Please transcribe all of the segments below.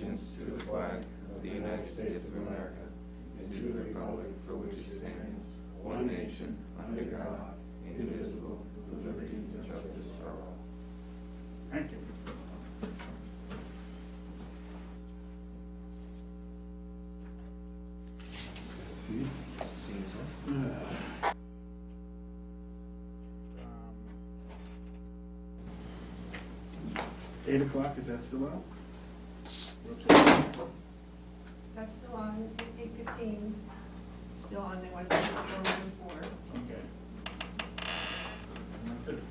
allegiance to the flag of the United States of America and to the republic for which it stands, one nation, under God, indivisible, with liberty and justice for all. Thank you. See? 8 o'clock, is that still on? That's still on, 8:15, still on, they want to do 414. Okay. And that's it.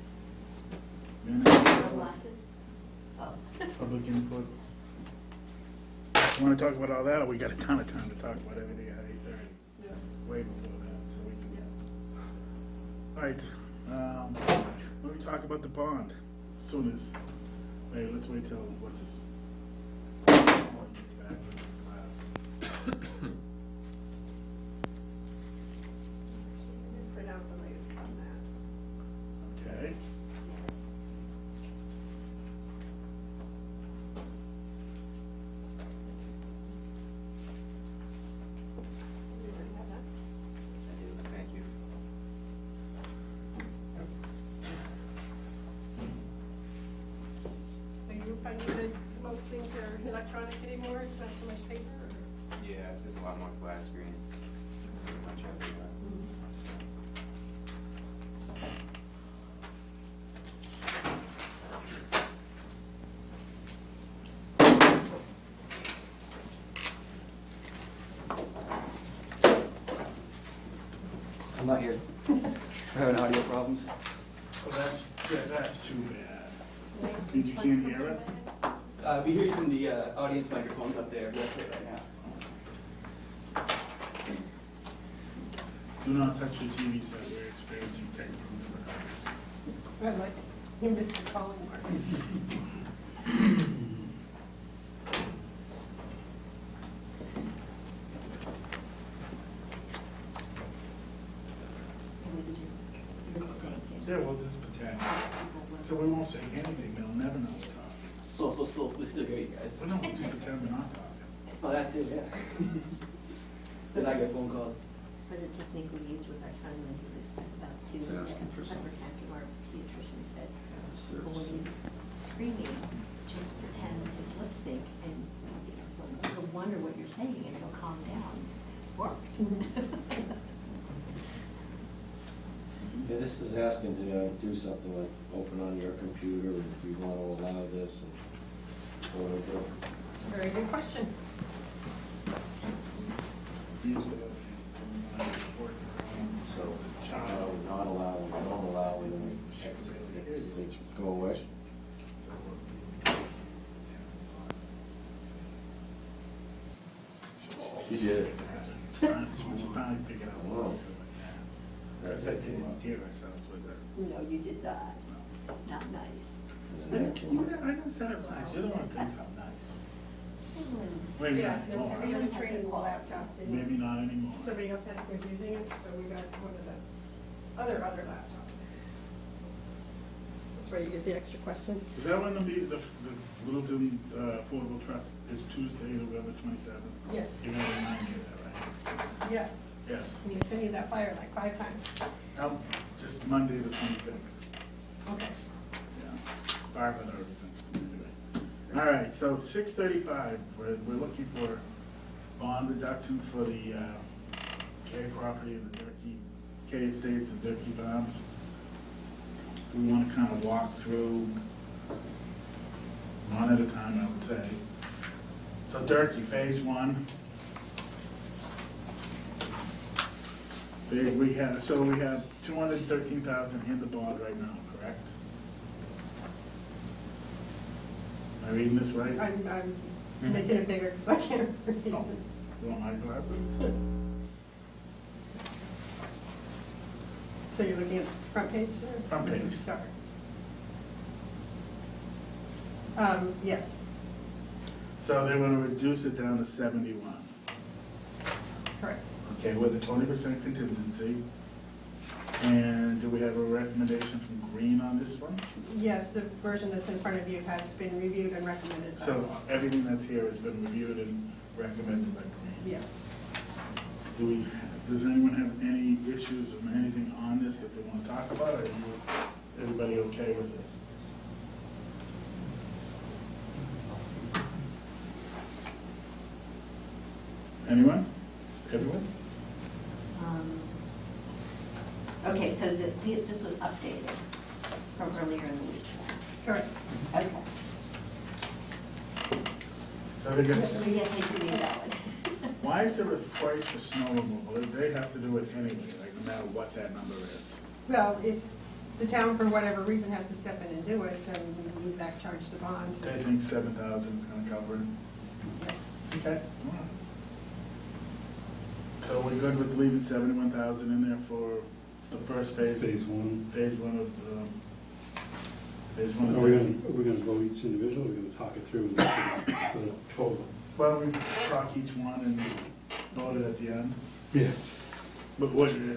Minutes, public input. Want to talk about all that, or we got a ton of time to talk about everything at 8:30? Yeah. Way before that, so we can. All right, let me talk about the bond, as soon as, wait, let's wait till, what's this? Oh, he's back with his glasses. Print out the latest on that. Okay. Everybody have that? I do, thank you. Are you finding that most things are electronic anymore, not so much paper? Or? Yeah, it's just a lot more flat screens. Pretty much everywhere. I'm not here. We're having audio problems. Well, that's too bad. Did you can't hear us? We hear you from the audience microphones up there. That's it right now. Do not touch your TV set, we're experiencing technical difficulties. I like you, Mr. Collingwood. We could just lip sync it. Yeah, we'll just pretend. So we won't say anything, they'll never know we're talking. We'll still hear you guys. Well, no, we'll just pretend we're not talking. Oh, that too, yeah. Then I get phone calls. Was a technique we used with our son when he was about 2. So asking for some- Our pediatrician said, well, when he's screaming, just pretend, just lip sync, and he'll wonder what you're saying, and he'll calm down. Worked. Yeah, this is asking to do something like open on your computer, and do you want to allow this, and whatever. It's a very good question. Use it. So, not allowing, don't allow, and then it's go away. You did. Finally pick it up. Wow. That's that didn't hear ourselves, was that? No, you did not. Not nice. And then that came up. I didn't say it was nice, you're the one who thinks I'm nice. Maybe Yeah, not anymore. we have training laptops, didn't we? Maybe not anymore. Somebody else was using it, so we got one of the other laptops. That's where you get the extra questions. Is that when the Littleton Affordable Trust is Tuesday, November 27th? Yes. You're gonna remind me of that, right? Yes, Yes. and you sent you that flyer like 5 times. Just Monday the 26th. Okay. Yeah. Sorry for the everything. All right, so 6:35, we're looking for bond reductions for the K property and the Durkee, K Estates and Durkee Farms. We want to kind of walk through one at a time, I would say. So Durkee, phase 1. We have 213,000 in the bond right now, correct? Am I reading this right? I'm making it bigger because I can't read. Oh, you want my glasses? So you're looking at the front page there? Front page. Sorry. Yes. So they want to reduce it down to 71. Correct. Okay, with a 20% contingency. And do we have a recommendation from Green on this one? Yes, the version that's in front of you has been reviewed and recommended by. So everything that's here has been reviewed and recommended by Green. Yes. Does anyone have any issues or anything on this that they want to talk about, or are everybody okay with this? Anyone? Everyone? Okay, so this was updated from earlier in the week. Correct. Okay. So I guess, So yes, I do need that one. why is there a price for snow removal? They have to do it anyway, like no matter what that number is. Well, if the town, for whatever reason, has to step in and do it, then we back charge the bond. They think 7,000 is gonna cover it. Okay. All right. So we're good with leaving 71,000 in there for the first phase? Phase one. Phase one of. Are we gonna go each individual, or are we gonna talk it through and get to the total? Why don't we talk each one and vote it at the end? Yes. But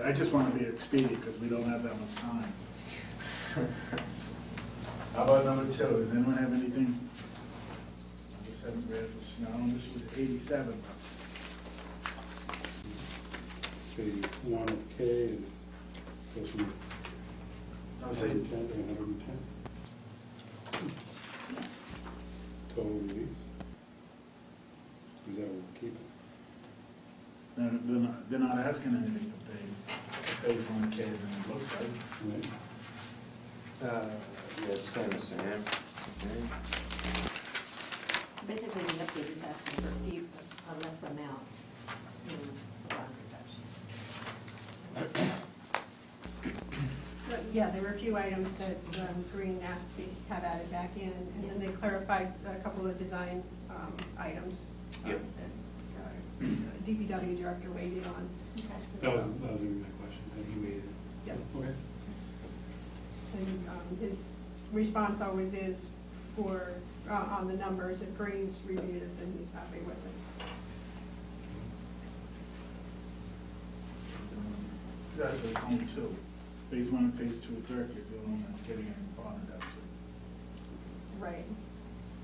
I just want to be expedient because we don't have that much time. How about number 2? Does anyone have anything? Number 7 grade for snow, this was 87. Phase one of K is, goes from I was saying, 110 to 110. Total release. Is that what we're keeping? they're not asking anything for phase 1K, then it looks like. Right? Yeah, it's kind of the same. Okay. So basically, the update is asking for a less amount in bond reduction. But, yeah, there were a few items that Green asked to have added back in, and then they clarified a couple of design items. Yep. That DPW director weighed in on. Okay. That was gonna be my question, have you waited? Yep. Okay. And his response always is for, on the numbers, if Green's reviewed it, then he's happy with it. That's the only 2. Phase 1 and phase 2 of Dirk is the only one that's getting any bond reduction. Right.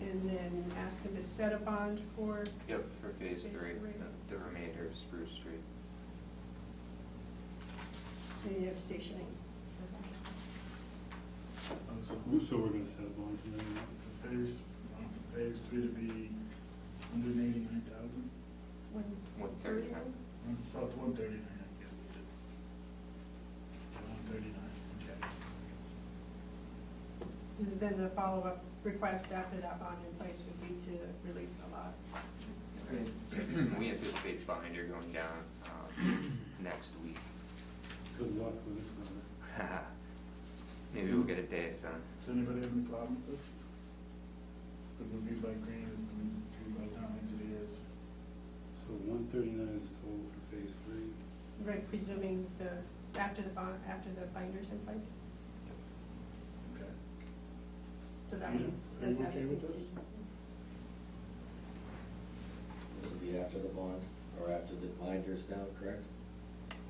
And then ask him to set a bond for, Yep, for phase Phase 3, three. the remainder of Spruce Street. the stationing. So we're gonna set a bond for them? For phase 3 to be 189,000. 139. Oh, it's 139, I guess. 139, okay. And then the follow-up request after that bond in place would be to release the lots. We anticipate binder going down next week. Good luck with this number. Maybe we'll get a day of sun. Does anybody have any problem with this? It's been reviewed by Green, it's been reviewed by town engineers. So 139 is the total for phase 3. Right, presuming after the binder's in place. Okay. So that Peter, one are does you have okay the with this? contingency. This will be after the bond, or after the binder's down, correct?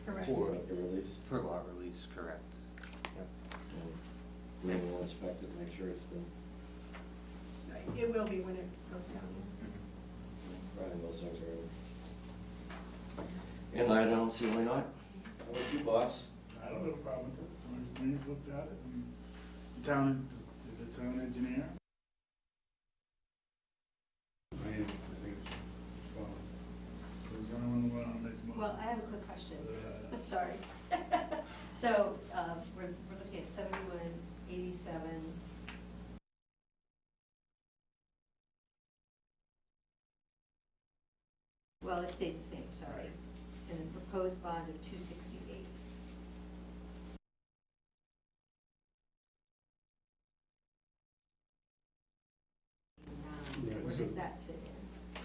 Correct. For- The release? For lot release, correct. Yep. And we will inspect it, make sure it's been, Right, it will be when it goes down. right, those things are in. And I don't see why not. How about you, boss? I don't have a problem with it, as long as Green's looked at it, and the town engineer. I think it's spot on. So does anyone want to make a motion? Well, I have a quick question. Sorry. So, we're looking at 7187. Well, it stays the same, sorry. And a proposed bond of 268. So Right, where so- does that fit in?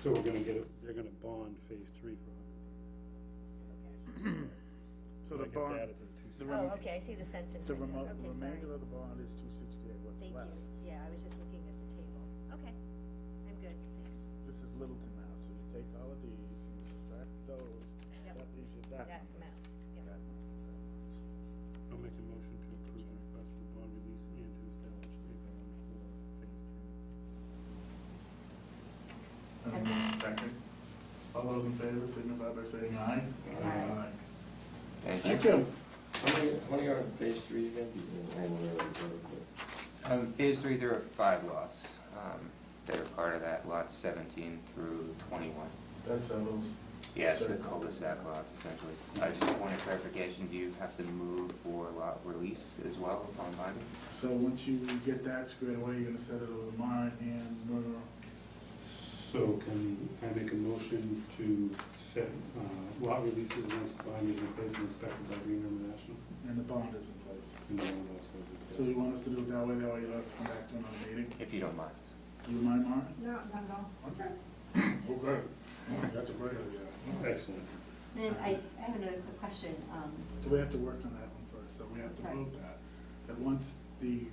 So we're gonna they're gonna bond phase 3 for So the like it's bond, added to the the 260. rem- Okay, I see the sentence. the right there. remainder Okay, sorry. of the bond is 268, what's Thank left. you. Yeah, I was just looking at the table. Okay, I'm good, thanks. This is Littleton now, so you take all of these and you subtract those, Yep. that leaves you that That number. amount, yep. That number. I'll make a motion to All those in favor, signify by saying aye. Aye. Thank you. How many are in phase three again? Phase 3, there are 5 lots. That are part of that, lots 17 through 21. That's a little. Yes, the circle. cul-de-sac lots, essentially. I just wanted clarification, do you have to move for lot release as well upon binding? So once you get that squared away, you're gonna set it over Lamar and Murder. So can I make a motion to set lot releases once the bond is in place and inspected by Green International? And the bond is in place. And the bond also is in place. So you want us to do it that way, that way you'll have to come back to another meeting? If you don't mind. Do you mind, Mara? No, not at all. Okay. Okay. That's a great idea. Excellent. And then I have another quick question. So we have to work on that one first, so we have to Sorry. move that once the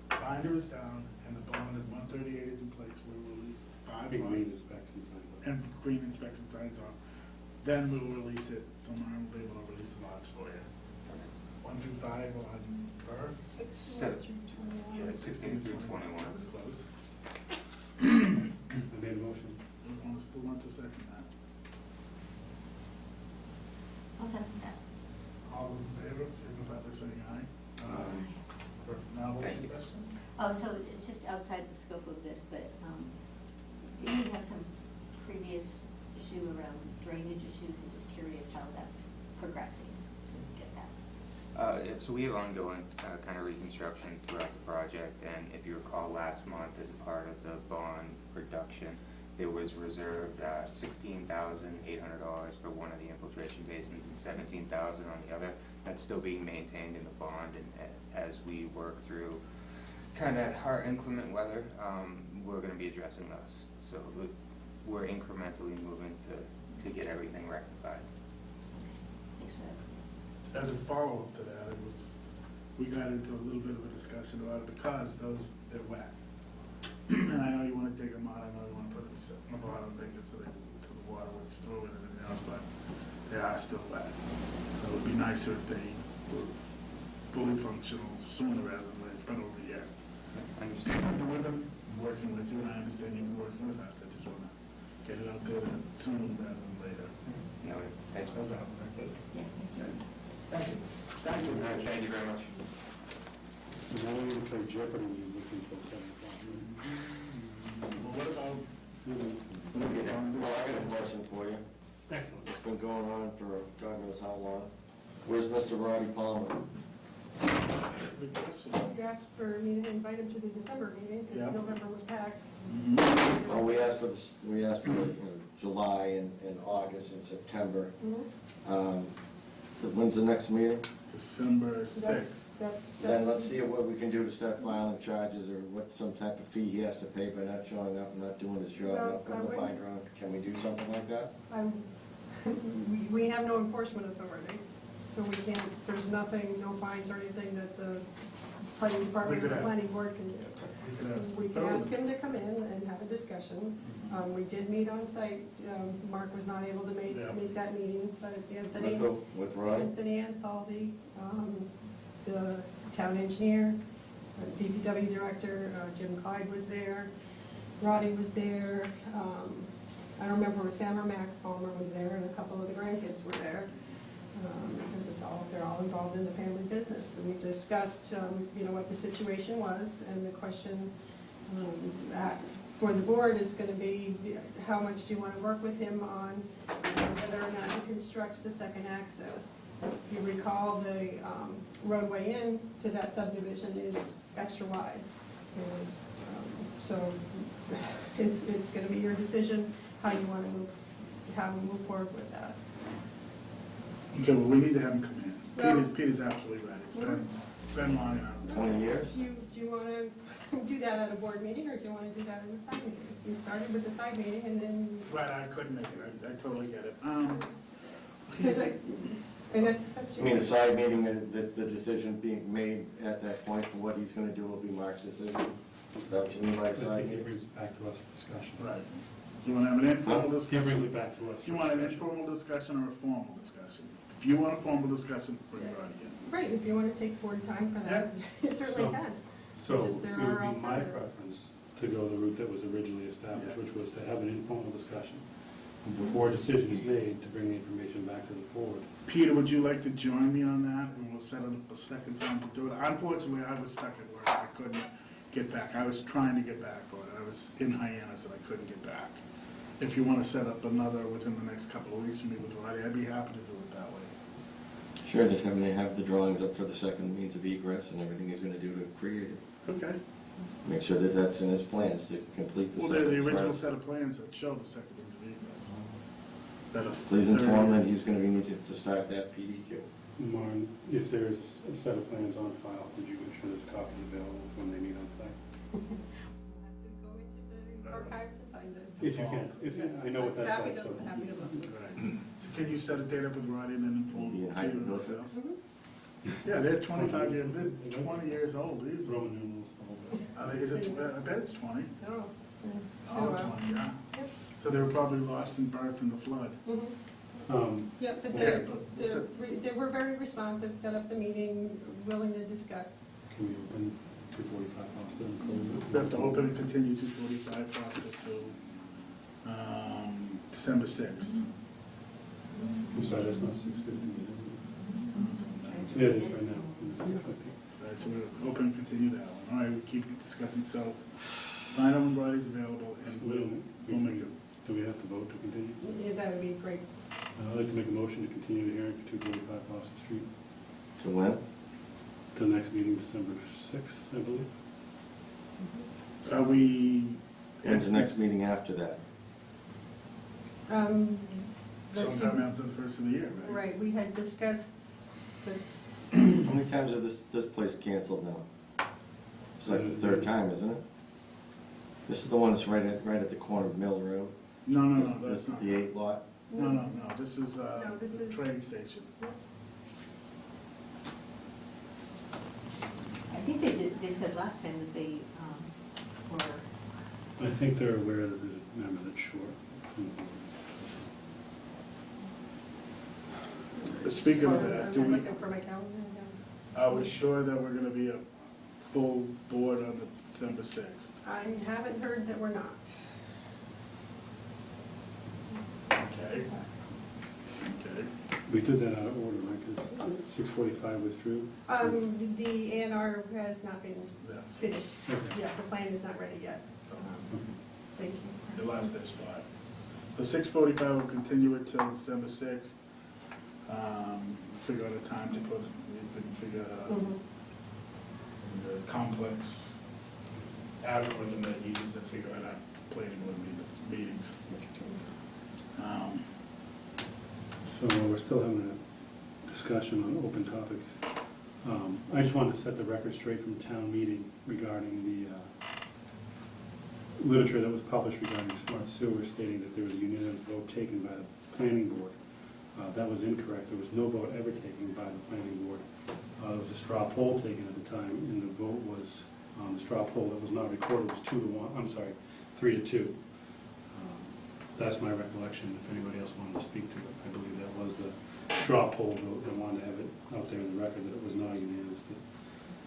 binder is down and the bond at 138 is in place, we will release the 5 Big green lots. specs inside. And green inspection signs on, then we will release it, so Mara will be able to release the lots for you. 1 through 5 on first. 16 Yeah, 16 through 21. That was close. I made a motion. Who wants to second that? I'll second that. All those in favor, signify by saying aye. Now, what's Thank your you. question? Oh, so it's just outside the scope of this, but didn't you have some previous issue around drainage issues? I'm just curious how that's progressing to get that. Yeah, so we have ongoing kind of reconstruction throughout the project, and if you recall last month, as a part of the bond production, there was reserved $16,800 for one of the infiltration basins and $17,000 on the other. That's still being maintained in the bond, and as we work through kind of our inclement weather, we're going to be addressing those. So we're incrementally moving to get everything rectified. Thanks for that. As a follow-up to that, we got into a little bit of a discussion about it because they're wet. And I know you wanna dig them out, I know you wanna put them in the bottom, dig it so the water works through it and everything else, but they are still wet. So it'd be nicer if they were fully functional sooner rather than later. It's been over a year. Understand? I'm with them, I'm working with you, and I understand you're working with us. I just wanna get it out there sooner rather than later. No, thanks. How's that? Is that good? Yes, thank you. Thank you. Thank you. Thank you very much. So now we're gonna play Jeopardy music until 7 o'clock. Well, what about? Well, I got a question for you. Excellent. It's been going on for God knows how long. Where's Mr. Roddy Palmer? That's a good question. You asked for me to invite him to the December meeting, Yeah. because November was packed. Oh, we asked for this, July and August and September. When's the next meeting? December 6th. That's. Then let's see what we can do to start filing charges or what, some type of fee he has to pay by not showing up and not doing his job, Well, not putting the binder on. Can we do something like that? We have no enforcement authority, so we can't, there's nothing, no fines or anything that the planning department or the planning board can do. We can ask him to come in and have a discussion. We did meet on site. Mark was not able to make that meeting, but Anthony. Let's go with Roddy. Anthony Ansaldi, the town engineer, DPW director, Jim Clyde was there, Roddy was there. I don't remember if Sam or Max Palmer was there, and a couple of the grandkids were there, because they're all involved in the family business. And we discussed, what the situation was, and the question for the board is gonna be, how much do you wanna work with him on whether or not he constructs the second access? If you recall, the roadway in to that subdivision is extra wide. So it's gonna be your decision how you wanna move forward with that. Okay, well, we need to have him come in. Yeah. Peter's absolutely right. It's been long enough. 20 years? Do you wanna do that at a board meeting, or do you wanna do that in the side meeting? You started with the side meeting, and then, Right, I couldn't make it. I totally get it. because and that's I mean, a side meeting, the decision being made at that point for what he's gonna do will be Mark's decision? Is that what you mean by I a side think it meeting? brings it back to us for discussion. Right. Do you want to have an informal It brings discussion? it back to us. Do you want an informal discussion or a formal discussion? If you want a formal discussion, bring Roddy in. right, if you wanna take board time for that, you certainly can. So Just it there would are be my alternatives. preference to go the route that was originally established, Yeah. which was to have an informal discussion. before a decision is made, to bring the information back to the board. Peter, would you like to join me on that, and we'll set it up a second time to do it? Unfortunately, I was stuck at work, I couldn't get back, I was trying to get back, or I was in Hyannis and I couldn't get back. If you wanna set up another within the next couple of weeks for me with Roddy, I'd be happy to do it that way. Sure, just having to have the drawings up for the second means of egress and everything he's gonna do to create it. Okay. Make sure that that's in his plans to complete the Well, second. they're the original thrust. set of plans that show the second means of egress. That are Please inform 30. that he's gonna be needed to start that PDQ. Martin, if there's a set of plans on file, would you make sure there's copies available when they meet on site? We'll have to go into the archives and find it. If you can, I know what that's Happy like, to- so. happy to look. Right. So can you set a date up with Roddy and then inform Be in Peter and hieroglyphics. myself? Yeah, they're 25 years, they're 20 years old, these. Roman numerals, the whole bit. Is it, I bet it's 20. Oh, yeah, it's been a Oh, while. 20, yeah. Yep. So they were probably lost in birth in the flood. Yeah, but Okay. they were very responsive, set up the meeting, willing to discuss. Can we open 245 Foster and close it? We have to open and continue 245 Foster to December 6th. I'm sorry, that's not 6:50. Yeah, it is right now. It's 6:50. Right, so we're open and continue that one. All right, we keep discussing, so find out when Roddy's available and we'll make it. Do we have to vote to continue? Yeah, that would be great. I'd like to make a motion to continue the hearing for 245 Foster Street To when? to the next meeting, December 6th, I believe. Are we? When's the next meeting after that? Let's see. Sometime after the first of the year, right? Right, we had discussed this, How many times have this place canceled now? It's like the third time, isn't it? This is the one that's right at the corner of Mill Road? No, This that's is not. the 8 lot? No, this is this the is- train station. I think they said last time that they, were, I think they're aware that there's a member that's short. But speaking of I'm that, do we, looking for my calendar. are we sure that we're gonna be a full board on the December 6th? I haven't heard that we're not. Okay. Okay. We did that out of order, right, because 6:45 withdrew. The A&R has not been Yes. finished. Okay. Yeah, the plan is not ready yet. Thank you. The last day spot. So 6:45, we'll continue it till December 6th. Figure out a time to put, we can figure out Mhm. the complex algorithm that you use to figure out our planning board meetings. So we're still having a discussion on open topics. I just wanted to set the record straight from the town meeting regarding the literature that was published regarding smart sewer, stating that there was a unanimous vote taken by the planning board. That was incorrect. There was no vote ever taken by the planning board. There was a straw poll taken at the time, and the vote was, the straw poll that was not recorded was 3 to 2. That's my recollection. If anybody else wanted to speak to it, I believe that was the straw poll vote. I wanted to have it out there in the record that it was not a unanimous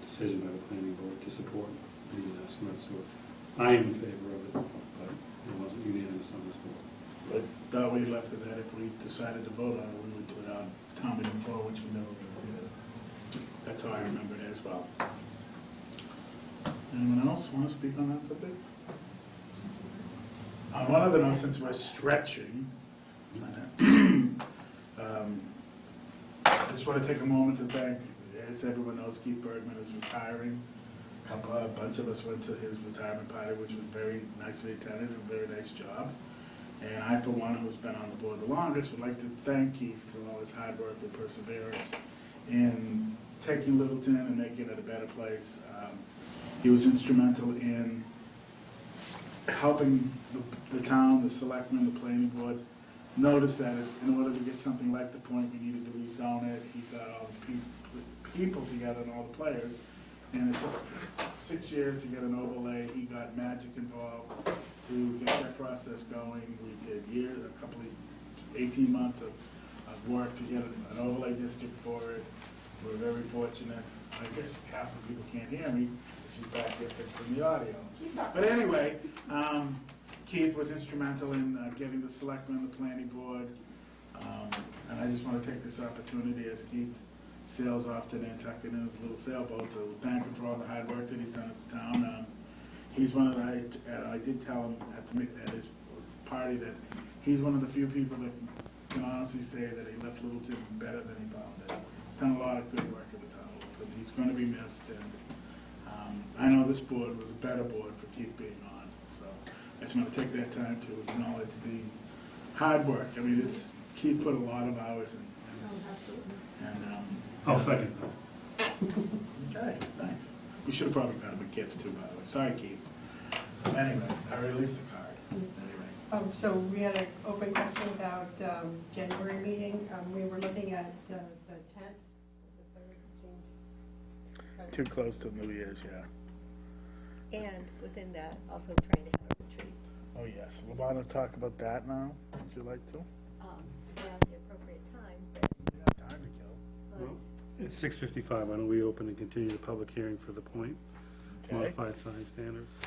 decision by the planning board to support the smart sewer. I am in favor of it, but it wasn't unanimous on this board. But thought we left it that if we decided to vote on it, we would do it on town meeting floor, which we never really did. That's how I remember it as well. Anyone else want to speak on that subject? On one other note, since we're stretching, I just want to take a moment to thank, as everyone knows, Keith Bergman is retiring. A bunch of us went to his retirement party, which was very nicely attended, a very nice job. And I, for one, who's been on the board the longest, would like to thank Keith for all his hard work and perseverance in taking Littleton and making it a better place. He was instrumental in helping the town, the selectmen, the planning board, notice that in order to get something like the point, we needed to rezone it. He got all the people together and all the players. And it took 6 years to get an overlay. He got Magic involved to get that process going. We did 18 months of work to get an overlay district for it. We're very fortunate. I guess half the people can't hear me. She's back here fixing the audio. But anyway, Keith was instrumental in getting the selectmen and the planning board. And I just want to take this opportunity as Keith sails off to Nantucket in his little sailboat to thank him for all the hard work that he's done at the town. He's one of the, I did tell him at his party that he's one of the few people that can honestly say that he left Littleton better than he found it. He's done a lot of good work in the town, but he's going to be missed. And I know this board was a better board for Keith being on. So I just want to take that time to acknowledge the hard work. I mean, Keith put a lot of hours in. Oh, absolutely. And, I'll second that. okay, thanks. We should have probably got him a gift too, by the way. Sorry, Keith. Anyway, I released the card. Anyway. So we had an open question about January meeting. We were looking at the 10th, was the third, it seemed. Too close to New Year's, yeah. And within that, also trying to have a retreat. Oh, yes. We want to talk about that now? Would you like to? Now's the appropriate time, but We have time to kill. let's, It's 6:55, why don't we open and continue the public hearing for the point, Okay. modified sign standards.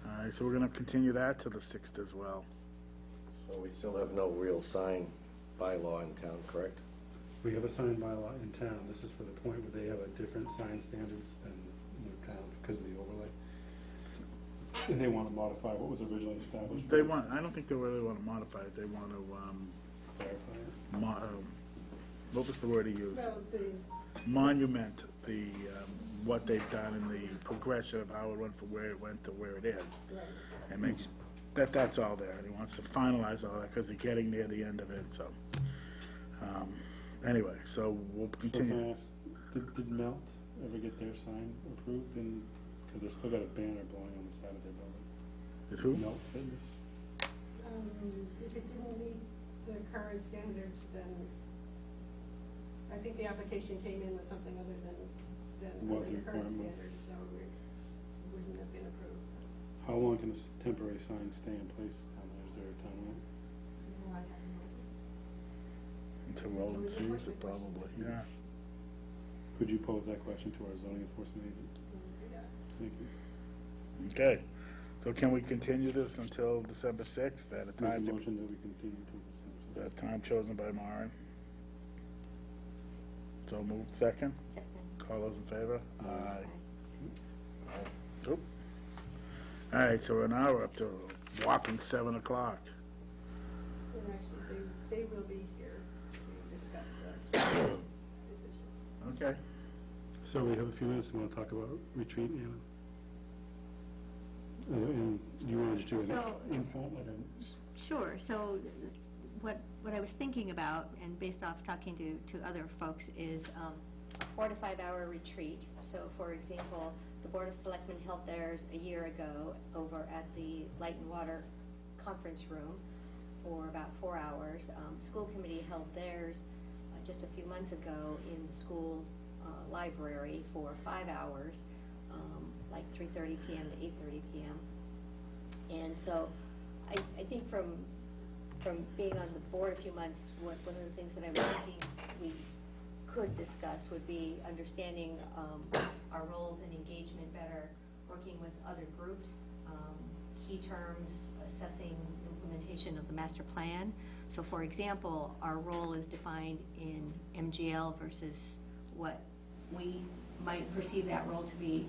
All right, so we're going to continue that to the 6th as well. So we still have no real sign bylaw in town, correct? We have a sign bylaw in town, this is for the point where they have a different sign standards than New Town because of the overlay. And they want to modify what was originally established. I don't think they really want to modify it. They want to, Clarify it. what was the word he used? Well, Monument what they've done in the progression of how it went from where it went to where it is. right. And makes, that's all there. And he wants to finalize all that because they're getting near the end of it, so. Anyway, so we'll So can I continue. ask, did Melt ever get their sign approved? And, because they still got a banner blowing on the side of their building. Did who? Melt Fitness. If it didn't meet the current standards, then I think the application came in with something other than What the the current requirements. standards, so it wouldn't have been approved. How long can a temporary sign stay in place down there? Is there a time limit? No, I have no idea. Until Roland sees it, probably, yeah. Could you pose that question to our zoning enforcement agent? We'll do that. Thank you. Okay, so can we continue this until December 6th at a Make a time, motion that we continue till December 6th. that time chosen by Maren? So moved, second? second. All those in favor? Aye. Okay. Oop. All right, so we're now up to a whopping 7 o'clock. And actually, they will be here to discuss this issue. Okay. So we have a few minutes, we want to talk about retreat, Anna? And you want to just do an So- info, like a Sure, so what I was thinking about, and based off talking to other folks, is a 4 to 5 hour retreat. So for example, the Board of Selectmen held theirs a year ago over at the Light and Water Conference Room for about 4 hours. School committee held theirs just a few months ago in the school library for 5 hours, like 3:30 p.m. to 8:30 p.m. And so I think from being on the board a few months, one of the things that I was thinking we could discuss would be understanding our roles and engagement better, working with other groups, key terms, assessing implementation of the master plan. So for example, our role is defined in MGL versus what we might perceive that role to be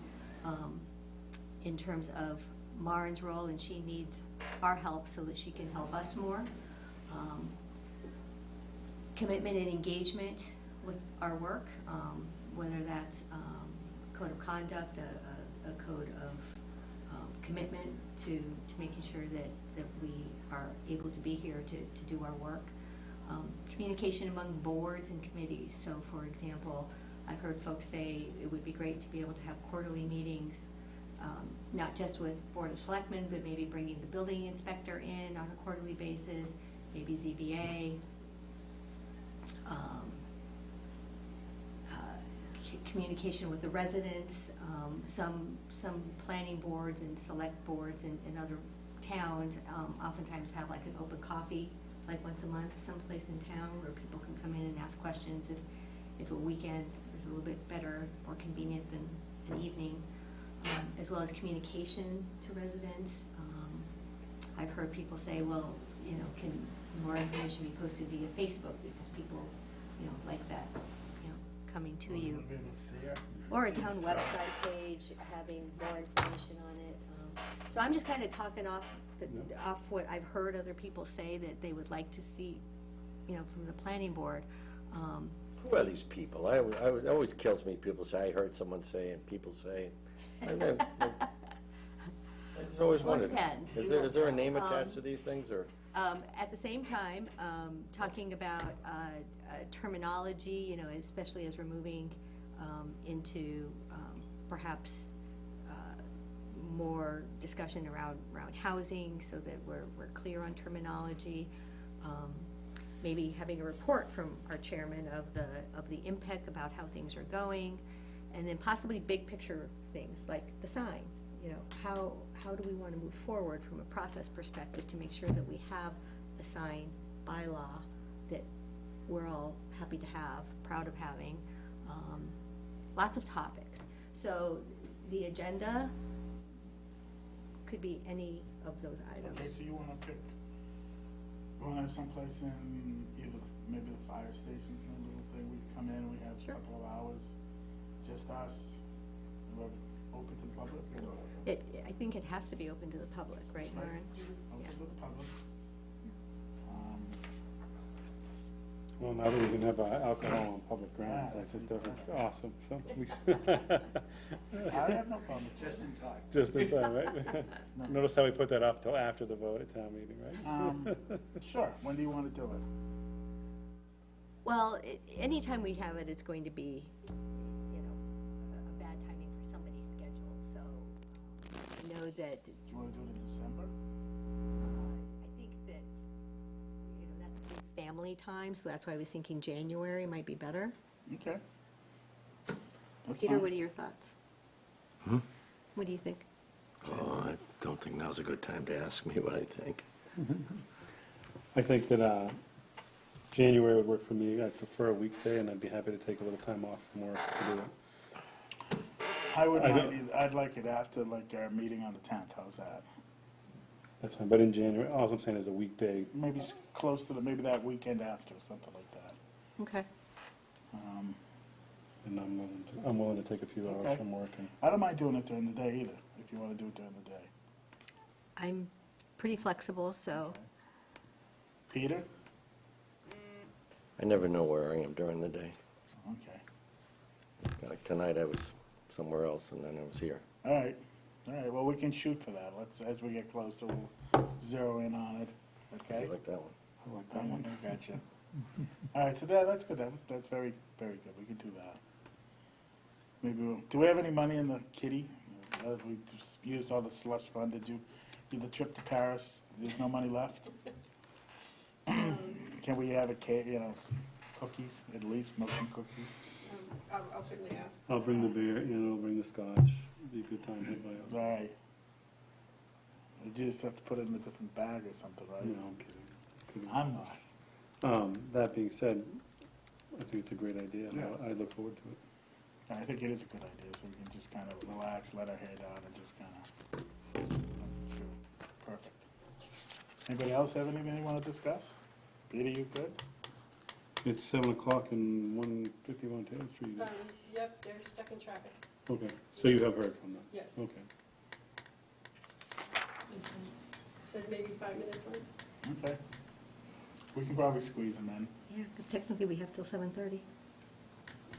in terms of Marin's role, and she needs our help so that she can help us more. Commitment and engagement with our work, whether that's code of conduct, a code of commitment to making sure that we are able to be here to do our work. Communication among boards and committees. So for example, I've heard folks say it would be great to be able to have quarterly meetings, not just with Board of Selectmen, but maybe bringing the building inspector in on a quarterly basis, maybe ZBA. Communication with the residents, some planning boards and select boards in other towns oftentimes have like an open coffee, like once a month, someplace in town where people can come in and ask questions if a weekend is a little bit better or convenient than an evening, as well as communication to residents, I've heard people say, well, can more information be posted via Facebook because people, like that, coming to you. We'll be able to see it. Or a town website page having more information on it. So I'm just kind of talking off what I've heard other people say that they would like to see, from the planning board. Who are these people? It always kills me, people say, I heard someone say, and people say. I just always wondered, depends. is there a name attached to these things, or? At the same time, talking about terminology, especially as we're moving into perhaps more discussion around housing so that we're clear on terminology. Maybe having a report from our chairman of the impact about how things are going, and then possibly big picture things like the signs. How do we want to move forward from a process perspective to make sure that we have a sign bylaw that we're all happy to have, proud of having, lots of topics. So the agenda could be any of those items. Okay, so you wanna pick, we wanna have someplace in either, maybe the fire station's in a little thing, we come in, we have a Sure. couple of hours, just us, we're open to the public? I think it has to be open to the public, right, Lauren? Open Yeah. to the public. Well, now that we can have alcohol on public grounds, I think that's awesome, so we I have no problem. Just in time. just in time, right? Notice how we put that off till after the vote at town meeting, right? Sure, when do you wanna do it? Well, anytime we have it, it's going to be, a bad timing for somebody's schedule, so I know that, Do you wanna do it in December? I think that, that's a big family time, so that's why I was thinking January might be better. Okay. That's Peter, fine. what are your thoughts? What do you think? Oh, I don't think now's a good time to ask me what I think. I think that January would work for me. I'd prefer a weekday, and I'd be happy to take a little time off from work to do it. I wouldn't I mind don't- either, I'd like it after, like, our meeting on the 10th, how's that? That's fine, but in January, all I'm saying is a weekday. Maybe close to maybe that weekend after, something like that. Okay. And I'm willing to take a few hours Okay. from work. And I don't mind doing it during the day either, if you wanna do it during the day. I'm pretty flexible, so, Peter? I never know where I am during the day. Okay. Like tonight, I was somewhere else, and then I was here. All right, well, we can shoot for that. As we get closer, we'll zero in on it, okay? You like that one? I like that one. I gotcha. All right, so that's good. That's very, very good. We can do that. Maybe do we have any money in the kitty? We just used all the slush fund. Did you do the trip to Paris? There's no money left? Can we have a cake, cookies, at least, milk and cookies? I'll certainly ask. I'll bring the beer, I'll bring the scotch. Be a good time hit by All right. You just have to put it in a different bag or something, right? No, I'm kidding. I'm not. That being said, I think it's a great idea. and Yeah. I look forward to it. I think it is a good idea, so we can just kind of relax, let our hair down, and just kind of. Perfect. Anybody else have anything they want to discuss? Peter, you good? It's 7:00 and 151 Taylor Street. Yep, they're stuck in traffic. Okay, so you have heard from them? Yes. Okay. Said maybe 5 minutes late. Okay. We can probably squeeze them in. yeah, because technically we have till 7:30.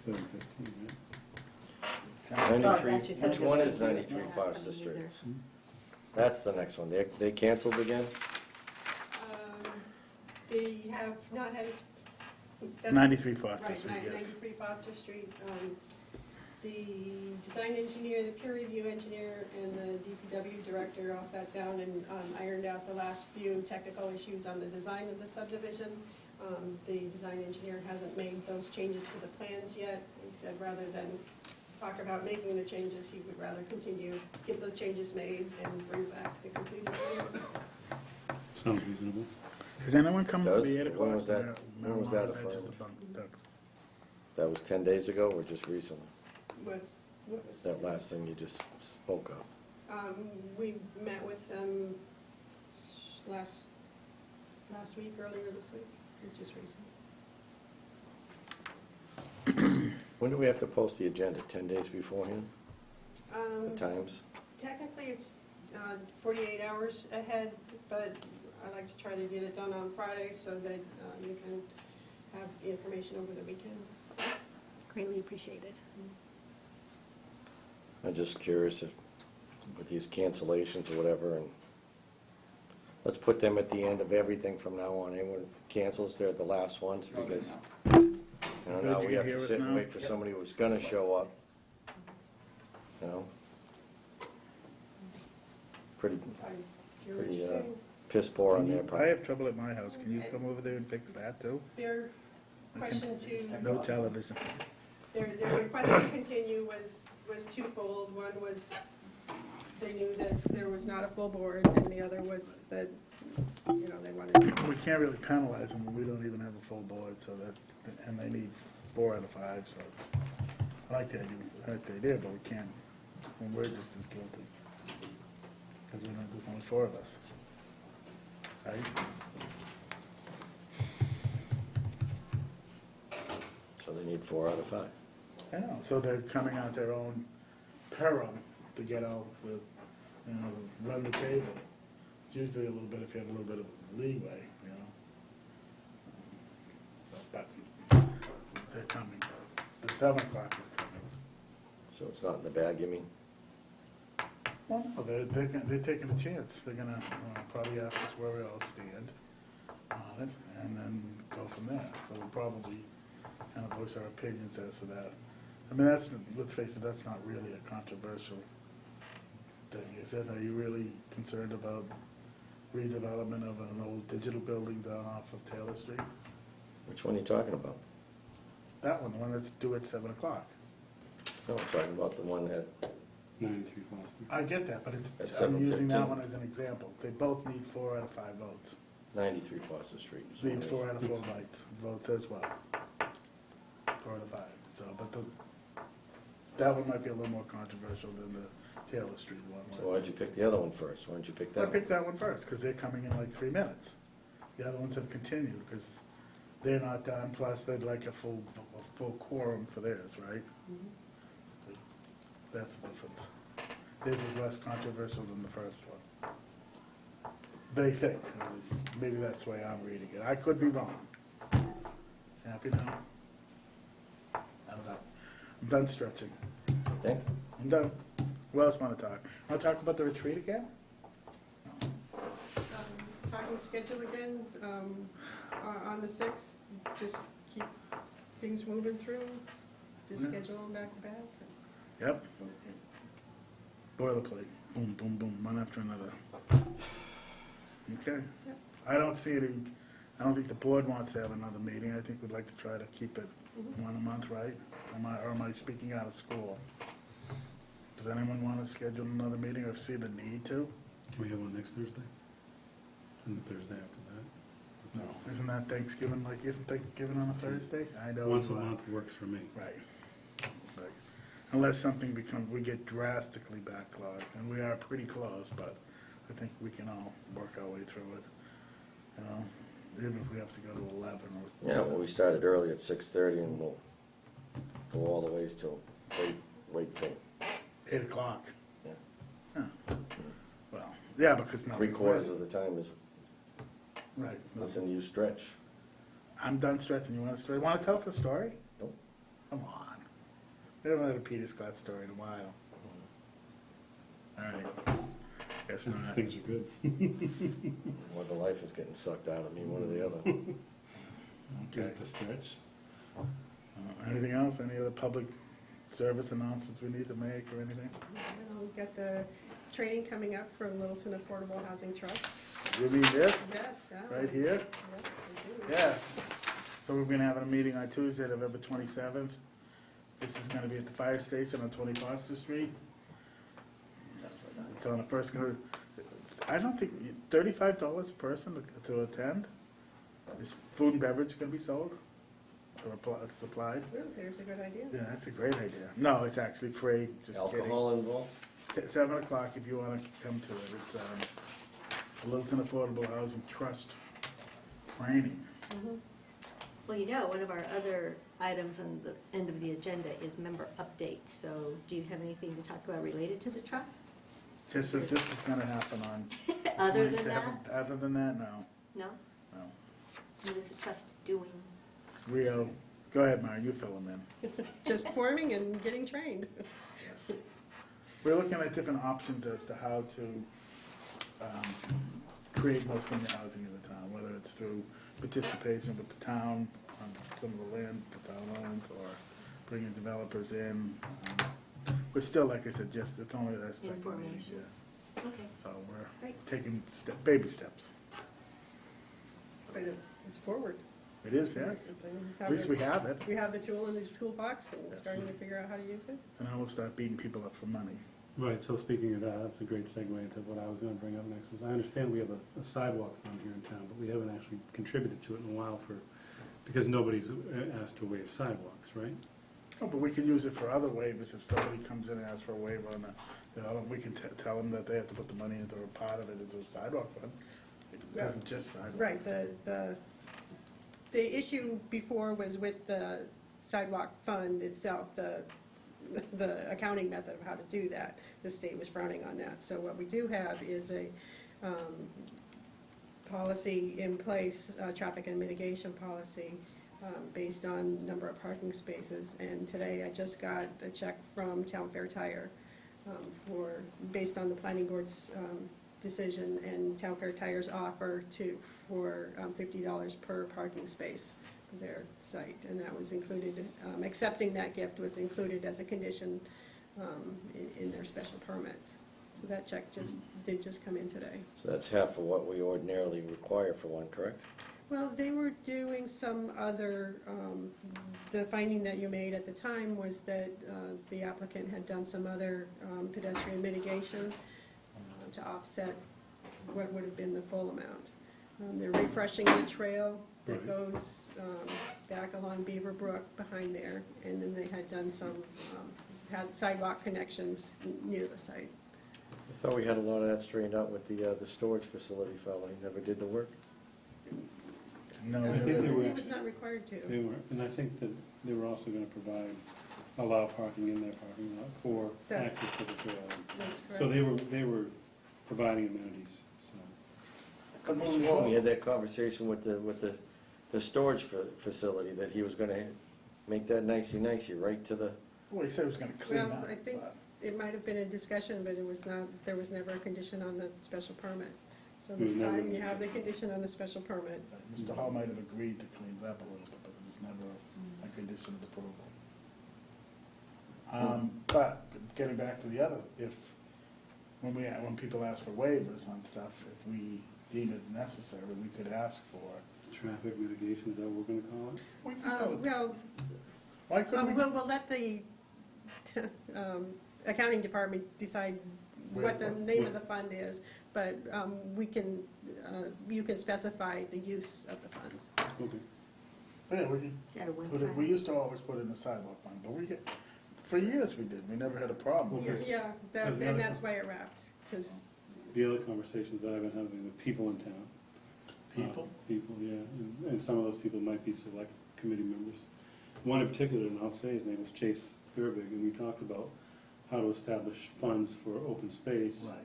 7:15, right? Well, that's 93, your which one is 7:15, 93 yeah, Foster I mean, Street? either. That's the next one. They canceled again? They have not had. That's- 93 Foster Right, Street, yes. 93 Foster Street. The design engineer, the peer review engineer, and the DPW director all sat down and ironed out the last few technical issues on the design of the subdivision. The design engineer hasn't made those changes to the plans yet. He said rather than talk about making the changes, he would rather continue, get those changes made and bring back the completed plans. Sounds reasonable. Is anyone coming for Does? the 8 o'clock? When was that- when was that Or is just affirmed? a bump? That was 10 days ago, or just recently? What was? That last thing you just spoke of? We met with them last week, earlier this week, it was just recent. When do we have to post the agenda? 10 days beforehand? The times? Technically, it's 48 hours ahead, but I like to try to get it done on Friday so that you can have information over the weekend. Greatly appreciated. I'm just curious if, with these cancellations or whatever, and let's put them at the end of everything from now on. Anyone cancels, they're the last ones, Okay, because, now. you know, Good, now you we can have hear to us sit and now? wait for somebody who's gonna show up. You know? Pretty I hear what Pretty, you're saying. piss poor on their I part. have trouble at my house. Can you come over there and fix that too? Their question to, No television. their request to continue was twofold. One was they knew that there was not a full board, and the other was that, they wanted. We can't really penalize them when we don't even have a full board, so that, and they need 4 out of 5, so it's, I like the idea, but we can't, when we're just as guilty. Because there's only 4 of us. Right? So they need 4 out of 5. I know, so they're coming out their own peril to get out with, run the table. It's usually a little bit, if you have a little bit of leeway, So, but they're coming. The 7 o'clock is coming. So it's not in the bag, you mean? Well, no, they're taking a chance. They're gonna probably ask us where we all stand on it, and then go from there. So we'll probably kind of voice our opinions as to that. I mean, let's face it, that's not really a controversial thing, is it? Are you really concerned about redevelopment of an old digital building down off of Taylor Street? Which one are you talking about? That one, the one that's due at 7 o'clock. No, I'm talking about the one that, 93 Foster. I get that, but At I'm using that 7:15. one as an example. They both need 4 out of 5 votes. 93 Foster Street. is Need what it is. 4 out of 4 votes as well. 4 out of 5, so, but that one might be a little more controversial than the Taylor Street one. So why'd you pick the other one first? Why didn't you pick I that one? picked that one first, because they're coming in like 3 minutes. The other ones have continued, because they're not done, plus they'd like a full quorum for theirs, right? That's the difference. Theirs is less controversial than the first one. They think, at least. Maybe that's the way I'm reading it. I could be wrong. Happy now? I'm done stretching. Think? I'm done. Who else want to talk? Want to talk about the retreat again? Talking schedule again, on the 6th, just keep things moving through, just Yeah. schedule them back to back. Yep. Boilerplate. Boom, boom, boom, one after another. Okay. Yep. I don't think the board wants to have another meeting. I think we'd like to try to keep it one a month, right? Or am I speaking out of school? Does anyone want to schedule another meeting or see the need to? Can we have one next Thursday? And the Thursday after that? No. Isn't that Thanksgiving, isn't Thanksgiving on a Thursday? I know. Once a month works for me. Right. Right. Unless something we get drastically backlogged, and we are pretty close, but I think we can all work our way through it. Even if we have to go to 11 or. Yeah, well, we started early at 6:30 and we'll go all the ways till, wait till 8 o'clock. Yeah. Yeah. Well, yeah, because no. 3/4 of the time is Right. No. listen to you stretch. I'm done stretching. You want to stretch? Want to tell us a story? Nope. Come on. We haven't had a Peter Scott story in a while. All right. Guess These not. things are good. Well, the life is getting sucked out of me, one or the other. Is Okay. it the stretch? Anything else? Any other public service announcements we need to make or anything? We've got the training coming up for Littleton Affordable Housing Trust. You mean this? Yes, yeah. Right here? Yes, we do. Yes. So we're gonna have a meeting on Tuesday, November 27th. This is gonna be at the fire station on 20 Foster Street. It's on the first, I don't think, $35 a person to attend? Is food and beverage gonna be sold? Or supplied? Ooh, there's a good idea. Yeah, that's a great idea. No, it's actually free, just kidding. Alcohol involved? 7 o'clock if you wanna come to it. It's, Littleton Affordable Housing Trust training. Well, you know, one of our other items on the end of the agenda is member updates. So do you have anything to talk about related to the trust? Just that this is gonna happen on Other than that? 27th. Other than that, no, No? no. What is the trust doing? Go ahead, Mary, you fill them in. Just forming and getting trained. Yes. We're looking at different options as to how to create more senior housing in the town, whether it's through participation with the town on some of the land the town owns, or bringing developers in. We're still, like I said, it's only our second meeting, Information. yes. Okay, So we're great. taking baby steps. But it's forward. It is, yes. At least we have it. We have the tool in the toolbox and Yes. starting to figure out how to use it. And now we'll start beating people up for money. Right, so speaking of that, that's a great segue into what I was gonna bring up next, was I understand we have a sidewalk fund here in town, but we haven't actually contributed to it in a while because nobody's asked to waive sidewalks, right? Oh, but we can use it for other waivers. If somebody comes in and asks for a waiver on we can tell them that they have to put the money into a part of it into a sidewalk fund. It doesn't just sidewalk. Right, the issue before was with the sidewalk fund itself, the accounting method of how to do that. The state was frowning on that. So what we do have is a policy in place, traffic and mitigation policy, based on number of parking spaces. And today I just got a check from Town Fair Tire based on the planning board's decision and Town Fair Tire's offer for $50 per parking space for their site. And that was included, accepting that gift was included as a condition in their special permits. So that check did just come in today. So that's half of what we ordinarily require for one, correct? Well, they were doing some other, the finding that you made at the time was that the applicant had done some other pedestrian mitigation to offset what would have been the full amount. They're refreshing the trail that Right. goes back along Beaver Brook behind there, and then they had done some, had sidewalk connections near the site. I thought we had a lot of that straightened out with the storage facility fella. He never did the work. No, I think they were- He was not required They to. were, and I think that they were also gonna allow parking in their parking lot for That's- access to the trail. That's So correct. they were providing amenities, so. But moving We had forward, that conversation with the storage facility, that he was gonna make that nicey-nicey right to the, well, he said he was gonna clean Well, up. I think but- it might have been a discussion, but it was not, there was never a condition on the special permit. So There was this never time a you have the condition. condition on the special permit. Mr. Hall might have agreed to clean it up a little bit, but it was never a condition of approval. But getting back to the other, when people ask for waivers on stuff, if we deem it necessary, we could ask for. Traffic mitigation, is that what we're gonna call it? We can call it- Well, Why couldn't we? we'll let the accounting department decide what the name of the fund is, but we can, you can specify the use of the funds. Okay. Yeah, we can Is that a put it, one-time? we used to always put it in the sidewalk fund, but for years we did, we never had a problem. Okay. Yeah, Because the and other- that's why it wrapped, because, The other conversations that I've been having with people in town. People? People, yeah, and some of those people might be select committee members. One in particular, and I'll say his name was Chase Gerbig, and we talked about how to establish funds for open space Right.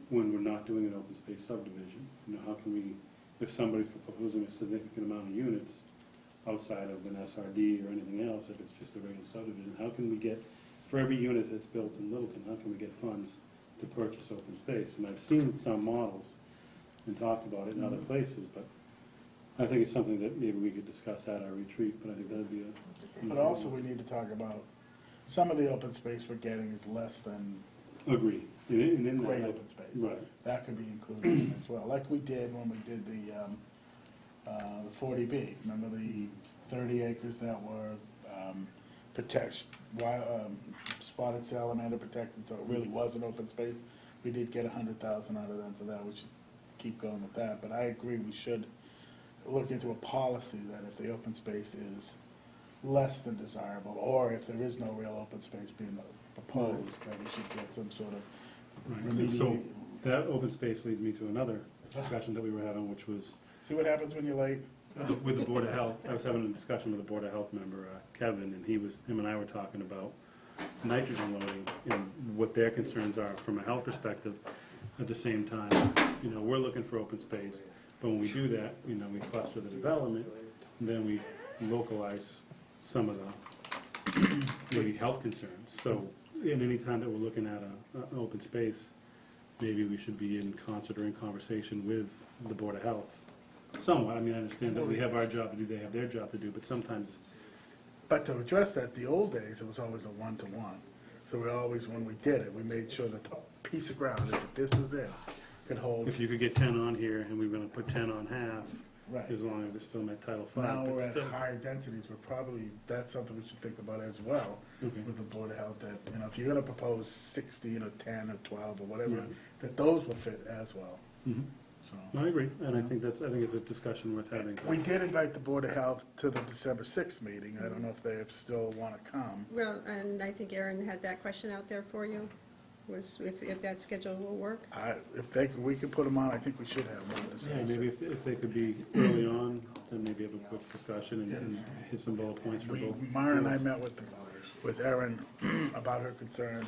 when we're not doing an open space subdivision. You know, how can we, if somebody's proposing a significant amount of units outside of an SRD or anything else, if it's just a regular subdivision, how can we get, for every unit that's built in Littleton, how can we get funds to purchase open space? And I've seen some models and talked about it in other places, but I think it's something that maybe we could discuss at our retreat, but I think that'd be a. But also, we need to talk about, some of the open space we're getting is less than Agree. And in that, great open space. Right. That could be included in as well, like we did when we did the 40B. Remember the 30 acres that were spotted salamander protected, so it really was an open space. We did get 100,000 out of them for that, we should keep going with that. But I agree, we should look into a policy that if the open space is less than desirable, or if there is no real open space being proposed, that we should get some sort of Right. And so remediation. that open space leads me to another discussion that we were having, which was See what happens when you're late? with the Board of Health. I was having a discussion with the Board of Health member, Kevin, and him and I were talking about nitrogen loading and what their concerns are from a health perspective. At the same time, we're looking for open space, but when we do that, we cluster the development, and then we localize some of the maybe health concerns. So, in any time that we're looking at an open space, maybe we should be in concert or in conversation with the Board of Health. Somewhat, I understand that we have our job to do, they have their job to do, but sometimes, But to address that, the old days, it was always a one-to-one. So we always, when we did it, we made sure that the piece of ground, if this was there, could hold. if you could get 10 on here, and we were gonna put 10 on half, Right. as long as it's still met Title V. Now but we're at still- higher densities, that's something we should think about as well Okay. with the Board of Health, that, if you're gonna propose 16 or 10 or 12 or whatever, Right. that those will fit as well, Mhm. so. I agree, and I think it's a discussion worth having. We did invite the Board of Health to the December 6th meeting. I don't know if they still wanna come. Well, and I think Aaron had that question out there for you, was if that schedule will work. We could put them on, I think we should have one on Yeah, December maybe 6th. if they could be early on, then maybe have a quick discussion and hit some bullet points for both. Mara and I met with Erin about her concerns.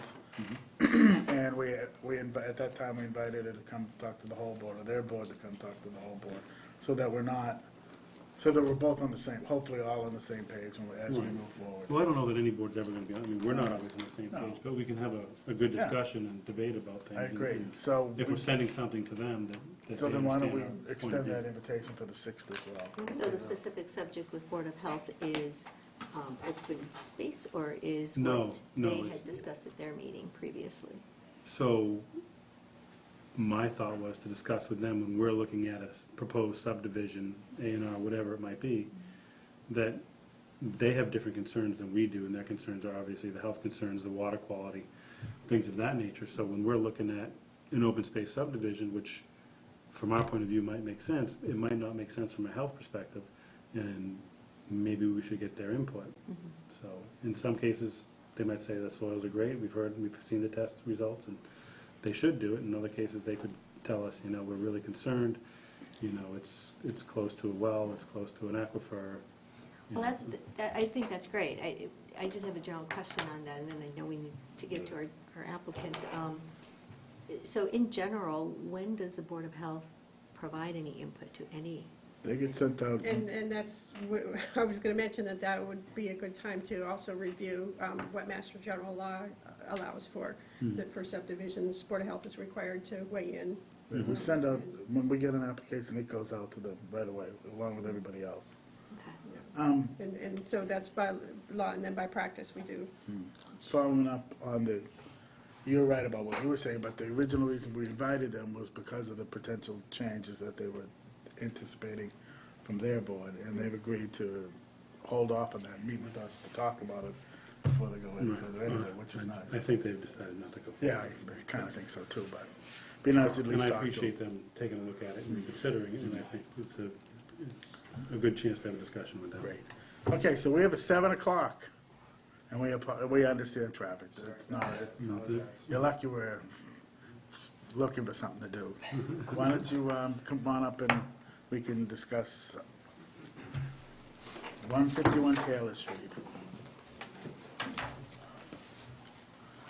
Mm-hmm. And at that time, we invited her to come talk to the whole board, or their board to come talk to the whole board, so that we're both on the same, hopefully all on the same page as we Right. move forward. Well, I don't know that any board's ever gonna be, we're not always on the same No. page, but we can have a good Yeah. discussion and debate about things. I and- agree, and so. If we're sending something to them, that So they then why don't understand we our point of extend view. that invitation for the 6th as well? So the specific subject with Board of Health is open space, or is No, what no, they it's- had discussed at their meeting previously? So, my thought was to discuss with them when we're looking at a proposed subdivision, A&R, whatever it might be, that they have different concerns than we do, and their concerns are obviously the health concerns, the water quality, things of that nature. So when we're looking at an open space subdivision, which from our point of view might make sense, it might not make sense from a health perspective, and maybe we should get their input. So in some cases, they might say the soils are great, we've seen the test results, and they should do it. In other cases, they could tell us, we're really concerned, it's close to a well, it's close to an aquifer. Well, I think that's great. I just have a general question on that, and then I know we need to get to our applicants. So in general, when does the Board of Health provide any input to any? They get sent out. And that's, I was gonna mention that would be a good time to also review what Master General Law allows for, that for subdivisions, Board of Health is required to weigh in. We send out, when we get an application, it goes out to them right away, along with everybody else. Okay. And so that's by law, and then by practice, we do. Following up on you're right about what you were saying, but the original reason we invited them was because of the potential changes that they were anticipating from their board, and they've agreed to hold off on that, meet with us to talk about it before they go any further anyway, which is nice. I think they've decided not to go Yeah, forward. I kind of think so too, but be nice to at And least I talk to appreciate them. them taking a look at it and considering it, and I think it's a good chance to have a discussion with them. Great. Okay, so we have a 7 o'clock, and we understand traffic. It's not, you're lucky we're looking for something to do. Why don't you come on up and we can discuss 151 Taylor Street.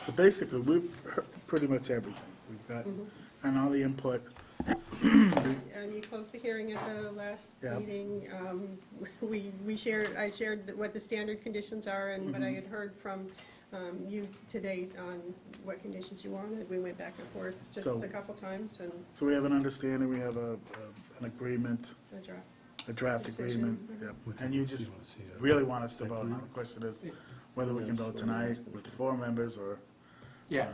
So basically, we've heard pretty much everything. We've got, and all the input. You closed the hearing at the last Yeah. meeting. I shared what the standard conditions are, and what I had heard from you today on what conditions you wanted. We went back and forth just So- a couple times, and So we have an understanding, we have an agreement, a draft. a draft Decision. agreement. Yep. And you just really want us to vote. Now the question is whether we can vote tonight with 4 members or, Yeah,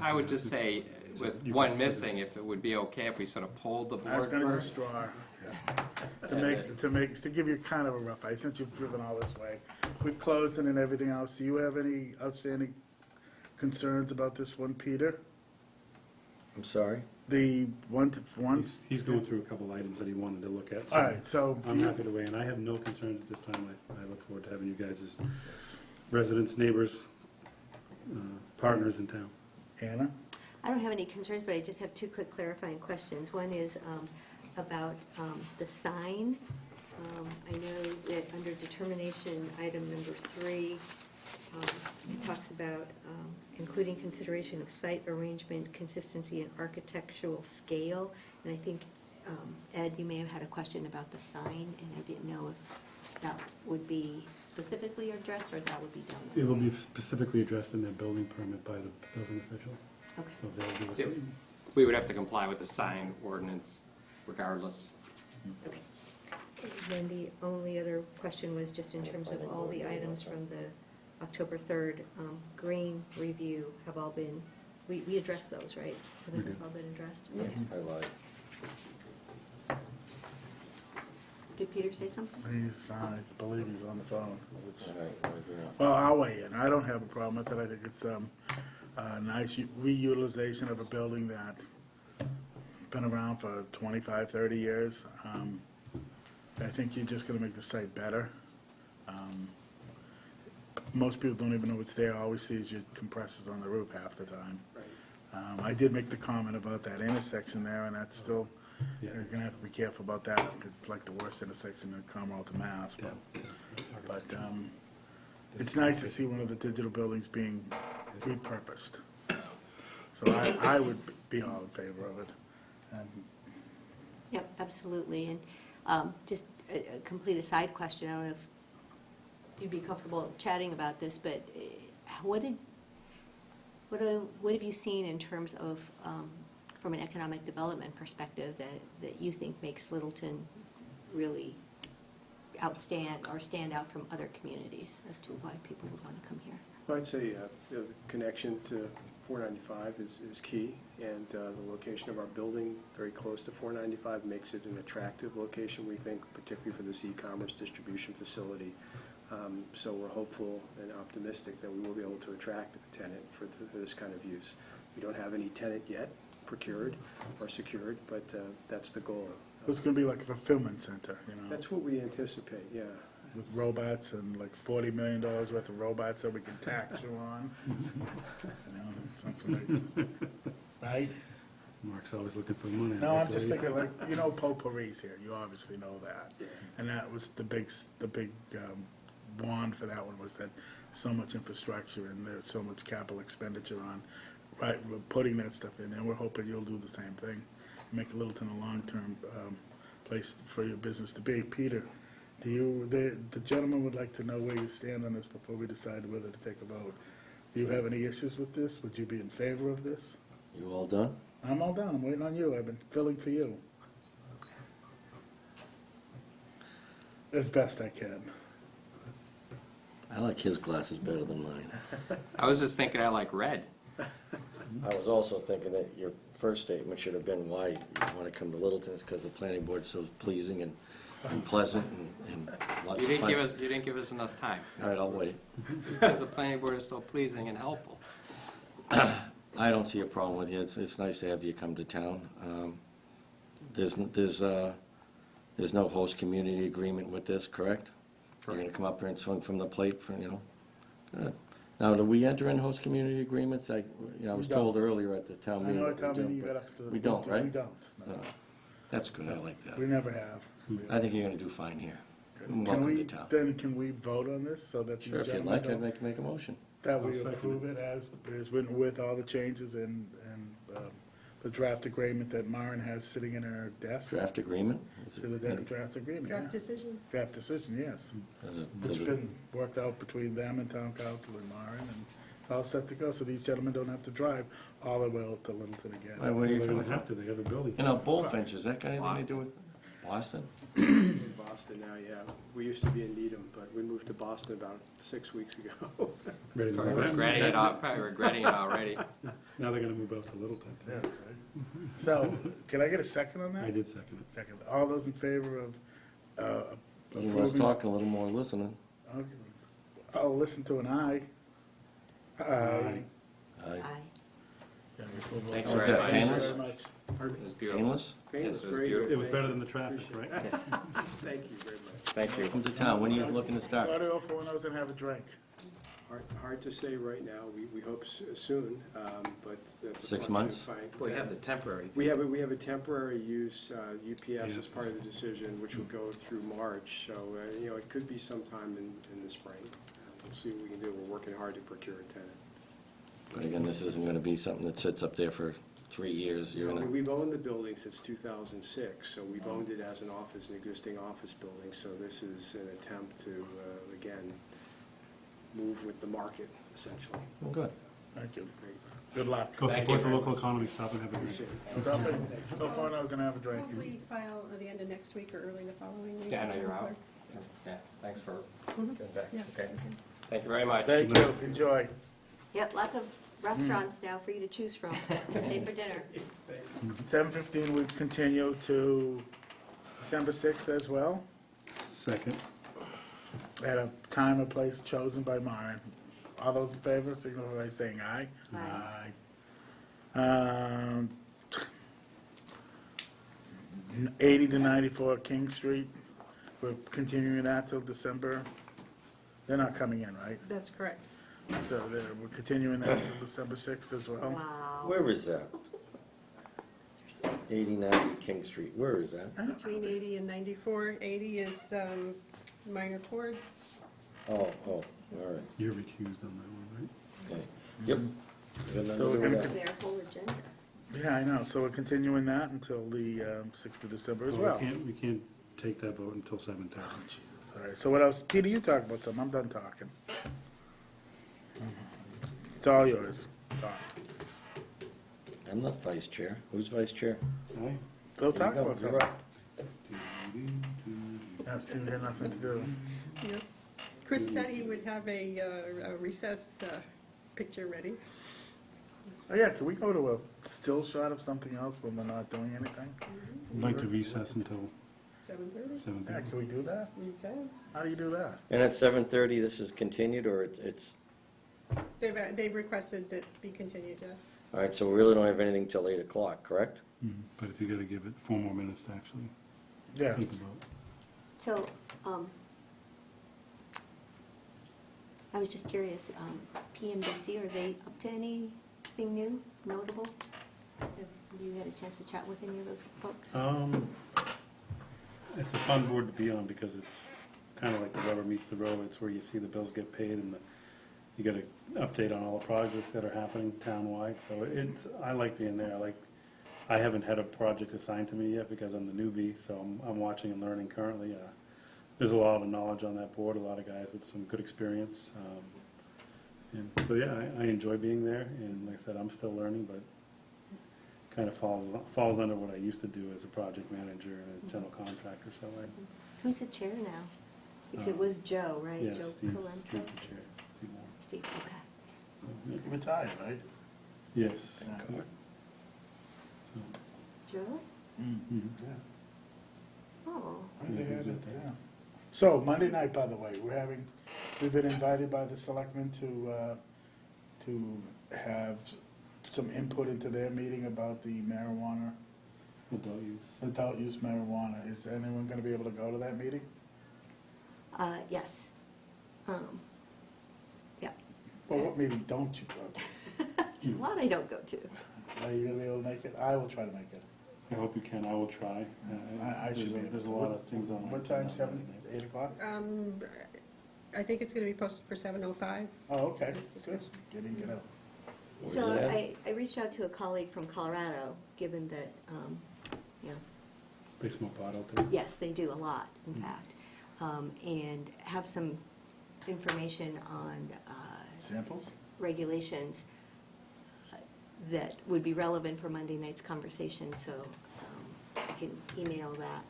I would just say, with one missing, if it would be okay if we sort of polled the I was board gonna do first. straw. To give you kind of a rough idea, since you've driven all this way. We've closed it and everything else. Do you have any outstanding concerns about this one, Peter? I'm sorry? The one. He's going through a couple items that he wanted to look at. All right, so. I'm happy to weigh in. I have no concerns at this time. I look forward to having you guys as residents, neighbors, partners in town. Anna? I don't have any concerns, but I just have two quick clarifying questions. One is about the sign. I know that under determination, item number 3, it talks about including consideration of site arrangement, consistency, and architectural scale. And I think, Ed, you may have had a question about the sign, and I didn't know if that would be specifically addressed or that would be done. It will be specifically addressed in their building permit by the building official. Okay. So they'll give us, Yep. We would have to comply with the sign ordinance regardless. Okay. And then the only other question was just in terms of all the items from the October 3rd green review have all been, we addressed those, right? Have those all been addressed? Okay. I lied. Did Peter say something? I believe he's on the phone. All right, I'll agree on. Well, I'll weigh in. I don't have a problem with it. I think it's a nice reutilization of a building that's been around for 25, 30 years. I think you're just gonna make the site better. Most people don't even know it's there. All we see is your compressors on the roof half the time. I did make the comment about that intersection there, and that's still, Yeah. you're gonna have to be careful about that, because it's like the worst intersection in Commonwealth to Mass. But it's nice to see one of the digital buildings being repurposed. So I would be all in favor of it. And Yep, absolutely. And just a complete aside question, I don't know if you'd be comfortable chatting about this, but what have you seen in terms of, from an economic development perspective, that you think makes Littleton really stand out from other communities as to why people would want to come here? Well, I'd say the connection to 495 is key, and the location of our building very close to 495 makes it an attractive location, we think, particularly for this e-commerce distribution facility. So we're hopeful and optimistic that we will be able to attract a tenant for this kind of use. We don't have any tenant yet procured or secured, but that's the goal. it's gonna be like a fulfillment center, you know? That's what we anticipate, yeah. With robots and like $40 million worth of robots that we can tax you on. You know, something like, right? Mark's always looking for money. No, I'm just thinking like, you know, potpourri's here, you obviously know that. Yeah. And that was the big wand for that one, was that so much infrastructure and there's so much capital expenditure on, right, we're putting that stuff in, and we're hoping you'll do the same thing. Make Littleton a long-term place for your business to be. Peter, the gentleman would like to know where you stand on this before we decide whether to take a vote. Do you have any issues with this? Would you be in favor of this? You all done? I'm all done. I'm waiting on you. I've been filling for you. As best I can. I like his glasses better than mine. I was just thinking I like red. I was also thinking that your first statement should have been why you want to come to Littleton, is because the planning board's so pleasing and pleasant and lots You of fun. didn't give us enough time, All right, I'll wait. because the planning board is so pleasing and helpful. I don't see a problem with you. It's nice to have you come to town. There's no host community agreement with this, correct? You're gonna come up here and swing from the plate for, you know? Good. Now, do we enter in host community agreements? I was We told don't. earlier at the town I meeting. know at that town we meeting you don't, got up to the. We don't, right? We don't. No. No. That's good, I like We that. never have. I think you're gonna do fine here. Can Welcome we, to town. then can we vote on this so that these Sure, if you'd gentlemen like, I'd don't, make a motion. that we I'll second approve it as written with all the changes and the draft agreement that Maren has sitting in her desk? Draft agreement? Is it- To the draft agreement, Draft yeah. decision? Draft decision, yes. Does it- It's does it- been worked out between them and town council and Maren, and it's all set to go, so these gentlemen don't have to drive all the way out to Littleton Why, again. where are you They coming don't from? have to, they have a building. You know, Bullfinch, is that got anything to do with Boston? In Boston now, yeah. We used to be in Needham, but we moved to Boston about 6 weeks ago. Ready to Probably move out. regretting it already. Now they're gonna move out to Littleton. Yes. So, can I get a second on that? I did second it. Second. All those in favor of You must approving? talk a little more listening. Okay. I'll listen to an aye. Aye. Aye. Aye. Aye. Yeah, we will Thanks vote. very much. Thank you Painless? very much. It was beautiful. Painless? Painless, Yes, it was very beautiful. good. It was better than the traffic, right? Thank you very much. Thank you. Welcome to town. When are you looking to start? Why do you go for one of those and have a drink? Hard to say right now. We hope soon, but that's a 6 function months? of fine- Well, you have the temporary. We have a temporary use, UPS Yeah. as part of the decision, which will go through March, so, it could be sometime in the spring. We'll see what we can do. We're working hard to procure a tenant. But again, this isn't gonna be something that sits up there for 3 years. You're gonna, We've owned the building since 2006, so we've owned it as an existing office building, so this is an attempt to, again, move with the market, essentially. well, good. Thank you. Great. Good luck. Go Thank support you. the local economy, stop and have a drink. Appreciate it. So far, I was gonna have a drink. Hopefully file at the end of next week or early the following week. Yeah, I know you're out. Yeah, thanks for getting back. Yeah. Okay, thank you very much. Thank you, enjoy. Yep, lots of restaurants now for you to choose from to stay for dinner. 7:15, we continue to December 6th as well, Second. at a time and place chosen by Maren. All those in favor, signify by saying aye. Aye. Aye. 80 to 94 King Street, we're continuing that till December. They're not coming in, right? That's correct. So we're continuing that till December 6th as well. Wow. Where is that? 8090 King Street, where is that? Between 80 and 94. 80 is minor chord. Oh, all right, You're recused on that one, right? okay. Yep. Got nothing So to we're do with gonna that. Their whole agenda. Yeah, I know, so we're continuing that until the 6th of December as Well, well. we can't take that vote until 7:30. Jesus, all right, so what else? Peter, you talk about something, I'm done talking. It's all yours. Talk. I'm not vice chair. Who's vice chair? Aye. So There talk you go. about You're something. up. Yeah, see, we got nothing to do. Yep. Chris said he would have a recess picture ready. Oh, yeah, can we go to a still shot of something else when we're not doing anything? I'd like to recess until 7:30. Yeah, 7:30. can we do that? You can. How do you do that? And at 7:30, this is continued, or it's, They've requested that be continued, yes. all right, so we really don't have anything till 8 o'clock, correct? But if you gotta give it 4 more minutes to actually Yeah, think about it. So, I was just curious, PMDC, are they up to anything new, notable? Have you had a chance to chat with any of those folks? It's a fun board to be on because it's kind of like the rubber meets the road. It's where you see the bills get paid and you get an update on all the projects that are happening townwide. So I like being there. I haven't had a project assigned to me yet because I'm the newbie, so I'm watching and learning currently. There's a lot of knowledge on that board, a lot of guys with some good experience. And so, yeah, I enjoy being there. And like I said, I'm still learning, but kind of falls under what I used to do as a project manager and a general contractor. So Who's the chair now? Because it was Joe, right? yeah, Joe Steve's Colantra? the chair. Steve Moore. Steve, okay. you retired, right? Yes. Yeah. So, Joe? mhm. Oh, They had it, yeah. So, Monday night, by the way, we've been invited by the selectmen to have some input into their meeting about the marijuana, Adult use. adult use marijuana. Is anyone gonna be able to go to that meeting? yes. Yeah. Well, what meeting don't you go to? There's a lot I don't go to. Are you gonna be able to make it? I will try to make it. I hope you can. I will try. I should be able to. There's a lot of things on. What time, 7, 8 o'clock? I think it's gonna be posted for 7:05. Oh, okay, This good. discussion. Get in, get out. Where's So it at? I reached out to a colleague from Colorado, given that, you know, They smoke pot out there. yes, they do a lot, in fact, and have some information on Samples? regulations that would be relevant for Monday night's conversation, so I can email that.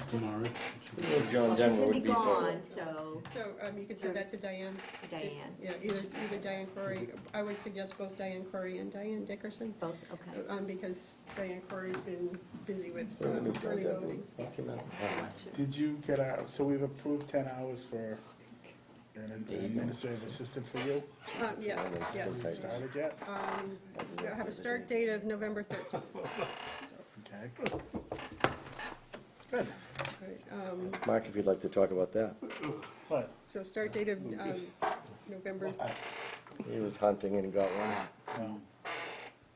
Tomorrow. Well, John Well, she's Denver gonna would be be. gone, so So you can send that to Diane. Diane, Yeah, either Diane Corey, I would suggest both Diane Corey and Diane Dickerson, both, okay. because Diane Corey's been busy with What do we do, John early Denver? voting. Document? Did you get out, so we've approved 10 hours for an There you go. administrative assistant for you? Yes, yes. Okay. Started yet? I have a start date of November 13th. Okay. Good. Right, Mark, if you'd like to talk about that. What? So start date of November, He was hunting and he got one.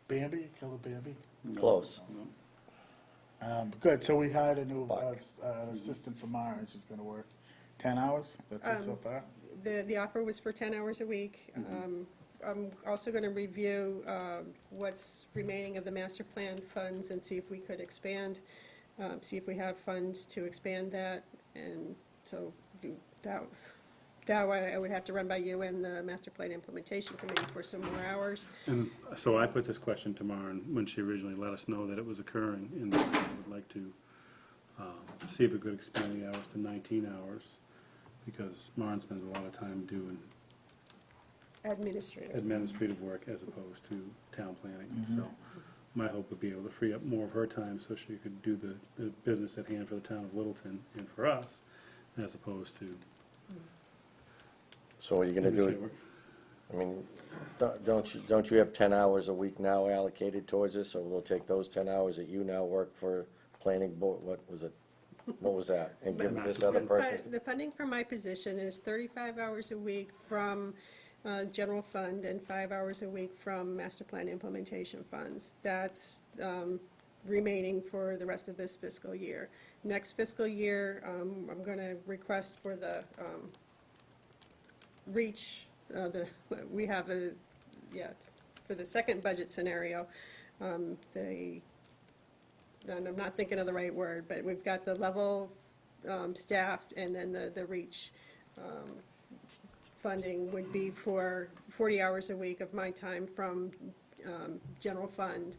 Bambi, killer Bambi? Close. Good, so we hired a new Buck. assistant for Mara, and she's gonna work 10 hours? That's it so far? the offer was for 10 hours a week. I'm also going to review what's remaining of the master plan funds and see if we could expand, see if we have funds to expand that. And so that way I would have to run by you and the master plan implementation committee for some more hours. And so I put this question to Maren when she originally let us know that it was occurring, and I would like to see if we could expand the hours to 19 hours, because Maren spends a lot of time doing administrative work as opposed to town planning. So my hope would be able to free up more of her time so she could do the business at hand for the town of Littleton and for us, as opposed to So what are you gonna administrative do? work. I mean, don't you have 10 hours a week now allocated towards this? So we'll take those 10 hours that you now work for planning board, what was it? What was that? And give this other person? The funding for my position is 35 hours a week from general fund and 5 hours a week from master plan implementation funds. That's remaining for the rest of this fiscal year. Next fiscal year, I'm going to request for the reach, we have for the second budget scenario, and I'm not thinking of the right word, but we've got the level staffed, and then the reach funding would be for 40 hours a week of my time from general fund,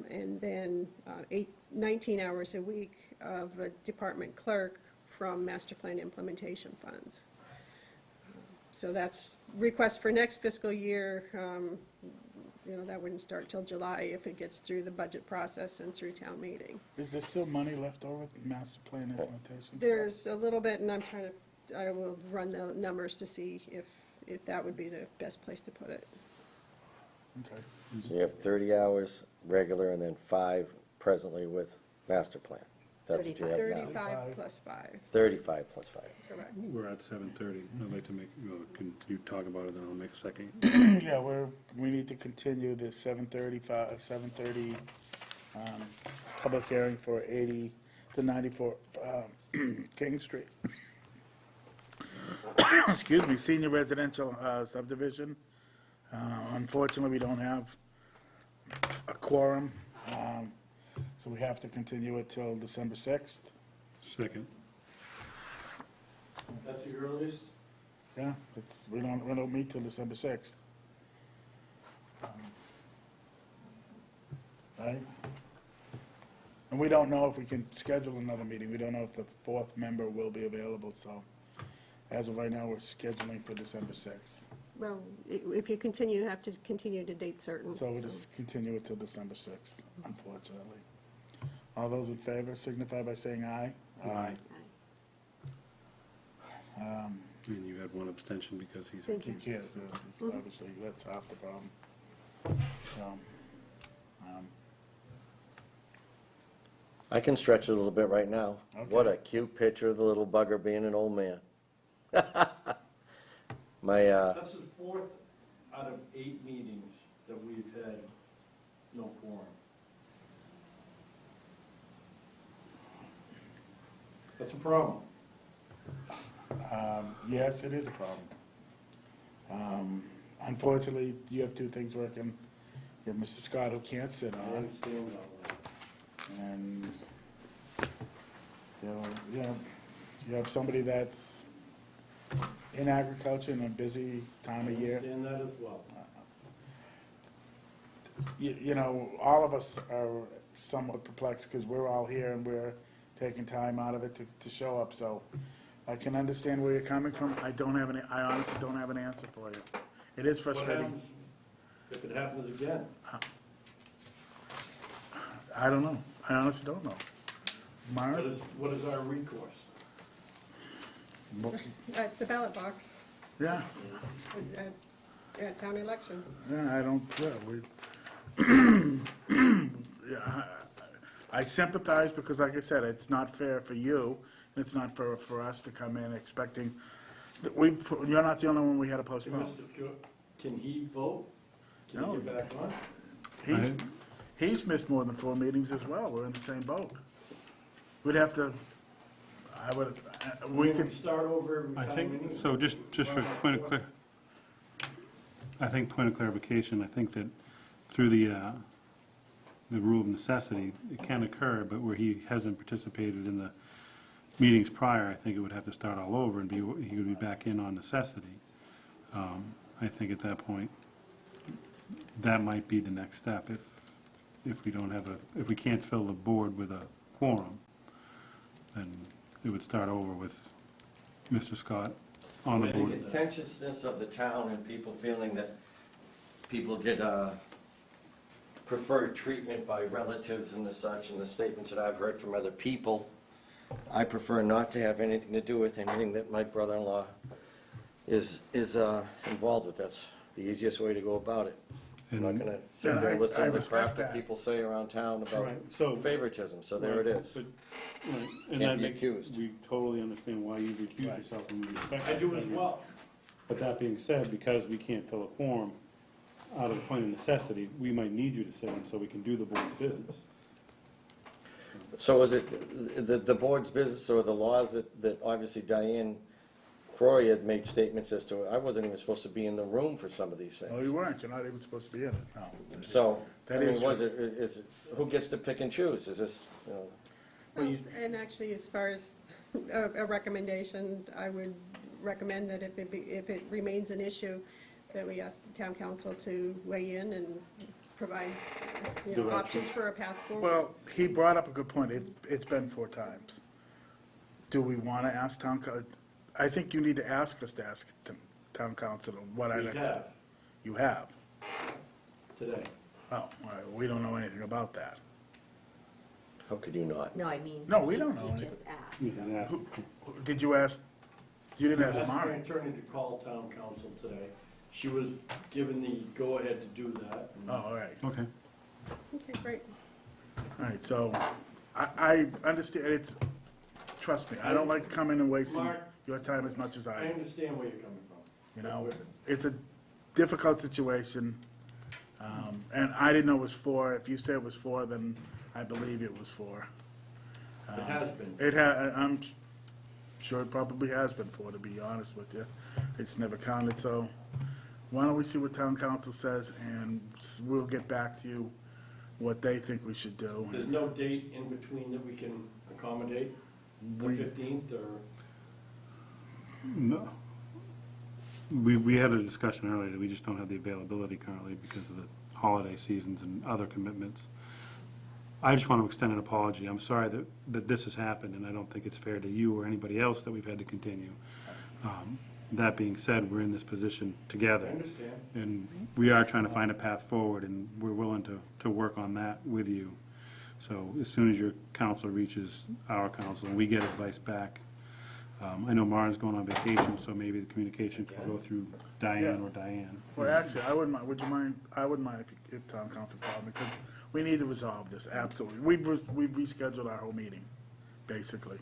and then 19 hours a week of a department clerk from master plan implementation funds. So that's request for next fiscal year. That wouldn't start till July if it gets through the budget process and through town meeting. Is there still money left over in master plan implementation? There's a little bit, and I will run the numbers to see if that would be the best place to put it. Okay. So you have 30 hours regular and then 5 presently with master plan. That's what you have now. 35 plus 5, 35 plus 5. correct. We're at 7:30. I'd like to make, can you talk about it, then I'll make a second. Yeah, we need to continue the 7:30 public hearing for 80 to 94 King Street. Excuse me, senior residential subdivision. Unfortunately, we don't have a quorum, so we have to continue it till December 6th. Second. That's the earliest? Yeah, we don't meet till December 6th. Right? And we don't know if we can schedule another meeting. We don't know if the 4th member will be available, so as of right now, we're scheduling for December 6th. Well, if you continue, you have to continue to date certain. So we'll just continue it till December 6th, unfortunately. All those in favor signify by saying aye. Aye. And you had one abstention because he's. Thank You you. can't do it, obviously, that's half the problem. So, I can stretch it a little bit right now. What Okay. a cute picture of the little bugger being an old man. My, That's the 4th out of 8 meetings that we've had no quorum. That's a problem. yes, it is a problem. Unfortunately, you have two things working. You have Mr. Scott, who can't sit I on, understand all that. and, you have somebody that's in agriculture in a busy time of I year. understand that as well. All of us are somewhat perplexed because we're all here and we're taking time out of it to show up, so I can understand where you're coming from. I honestly don't have an answer for you. It is What frustrating. happens if it happens again? I don't know. I honestly don't know. Mara? What is our recourse? At the ballot box, Yeah, at town elections. yeah, I don't, yeah, I sympathize because like I said, it's not fair for you It's not for us to come in expecting, you're not the only one we had to postpone. Can he vote? Can No. he get back on? He's missed more than 4 meetings as well. We're in the same boat. We'd have to, we Can could, start over every I time think, anyway? so just for point of clarification, I think that through the rule of necessity, it can occur, but where he hasn't participated in the meetings prior, I think it would have to start all over and he would be back in on necessity. I think at that point, that might be the next step if we don't have if we can't fill the board with a quorum, then it would start over with Mr. Scott on the The board. contentiousness of the town and people feeling that people get preferred treatment by relatives and the such, and the statements that I've heard from other people, I prefer not to have anything to do with anything that my brother-in-law is involved with. That's the easiest way to go about it. I'm not gonna sit there and listen I to the respect crap that that. people say around town about Right, so- favoritism, so there it is. But- right, and Can't that be makes- accused. We totally understand why you've recused Right. yourself, and we respect I that. do as well. But that being said, because we can't fill a quorum out of the point of necessity, we might need you to sit in so we can do the board's business. So is it the board's business or the laws that obviously Diane Croy had made statements as to, I wasn't even supposed to be in the room for some of these no, things. you weren't. You're not even supposed to be in it, no. So, I That mean, is was it, who gets to pick and choose? Is this, you know, Well, you- And actually, as far as a recommendation, I would recommend that if it remains an issue, that we ask the town council to weigh in and provide, Direction. options for a path forward. Well, he brought up a good point. It's been 4 times. Do we want to ask I think you need to ask us to ask town council what our We next. have You have? today. Oh, all right. We don't know anything about that. how could you not? No, I mean. No, we don't know You anything. just asked. You can ask. Did you ask, you didn't ask I asked my Mark? attorney to call town council today. She was given the go-ahead to do that. and- Oh, all right. Okay. Okay, great. All right, so I understand, trust me, I don't like coming and wasting Mark, your time as much as I I, understand where you're coming from. you know, it's a difficult situation. And I didn't know it was 4. If you say it was 4, then I believe it was 4. It has been. I'm sure it probably has been 4, to be honest with you. It's never counted, so why don't we see what town council says, and we'll get back to you what they think we should do. There's no date in between that we can accommodate, the We- 15th, or? No. We had a discussion earlier, that we just don't have the availability currently because of the holiday seasons and other commitments. I just want to extend an apology. I'm sorry that this has happened, and I don't think it's fair to you or anybody else that we've had to continue. That being said, we're in this position together. I understand. And we are trying to find a path forward, and we're willing to work on that with you. So as soon as your council reaches our council and we get advice back, I know Mara's going on vacation, so maybe the communication can go through Diane or Diane. Well, actually, I wouldn't mind, would you mind, I wouldn't mind if town council called me, because we need to resolve this, absolutely. We've rescheduled our whole meeting, basically,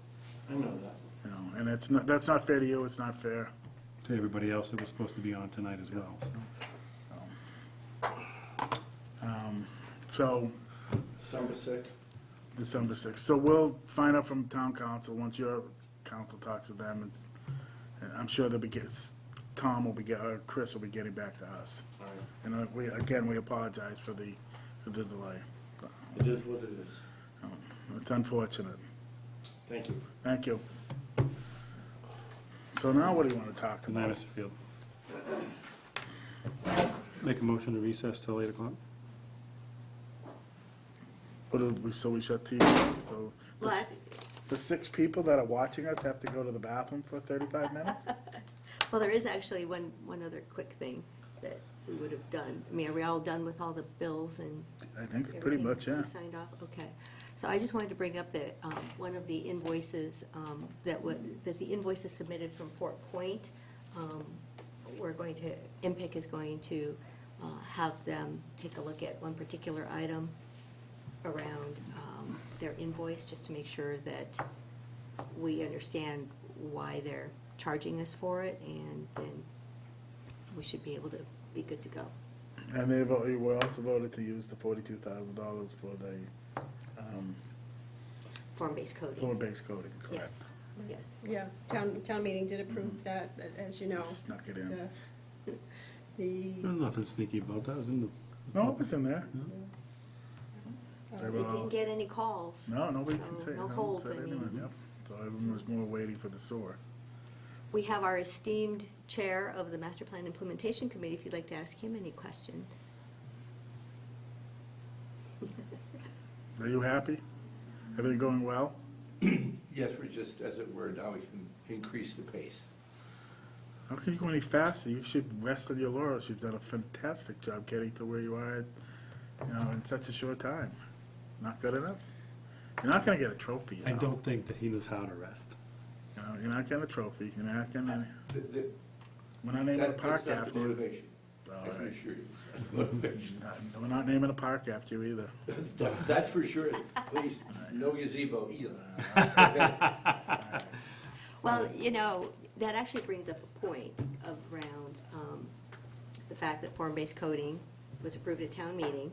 I know that. you know, and that's not fair to you, it's not fair. To everybody else that was supposed to be on tonight as well, so. So, December 6th. December 6th. So we'll find out from town council, once your council talks to them, and I'm sure they'll be Tom will be, or Chris will be getting back to us. All right. And we apologize for the delay. It is what it is. It's unfortunate. Thank you. Thank you. So now what do you want to talk Good night, about? Mr. Field. Make a motion to recess till 8 o'clock. So we shut TV off? So the Well, s- the 6 people that are watching us have to go to the bathroom for 35 minutes? Well, there is actually one other quick thing that we would have done. I mean, are we all done with all the bills and I think pretty everything much, that's yeah. signed off? Okay. So I just wanted to bring up that one of the invoices, that the invoices submitted from Fort Point, MPIC is going to have them take a look at one particular item around their invoice, just to make sure that we understand why they're charging us for it, and then we should be able to be good to go. And we also voted to use the $42,000 for the Form-based coding. floor-based coating, correct? Yes, yes. Yeah, town meeting did approve that, as you know. Snuck it in. The, There's nothing sneaky about that, it was in the. No, it was in there. They We were all- didn't get any calls. No, nobody can So, say, no no one holds, said I anything, mean. yep. So everyone was more waiting for the sewer. We have our esteemed chair of the Master Plan Implementation Committee, if you'd like to ask him any questions. Are you happy? Everything going well? Yes, we're just, as it were, now we can increase the pace. How can you go any faster? You should rest on your laurels. You've done a fantastic job getting to where you are, in such a short time. Not good enough? You're not gonna get a trophy, you know? I don't think that he knows how to rest. You're not getting a trophy. You're not gonna, The- we're not naming a park That's not after the you. motivation. I All can right. assure you, it's not the motivation. We're not naming a park after you either. That's for sure. Please, no gazebo either. Well, that actually brings up a point around the fact that form-based coding was approved at town meeting,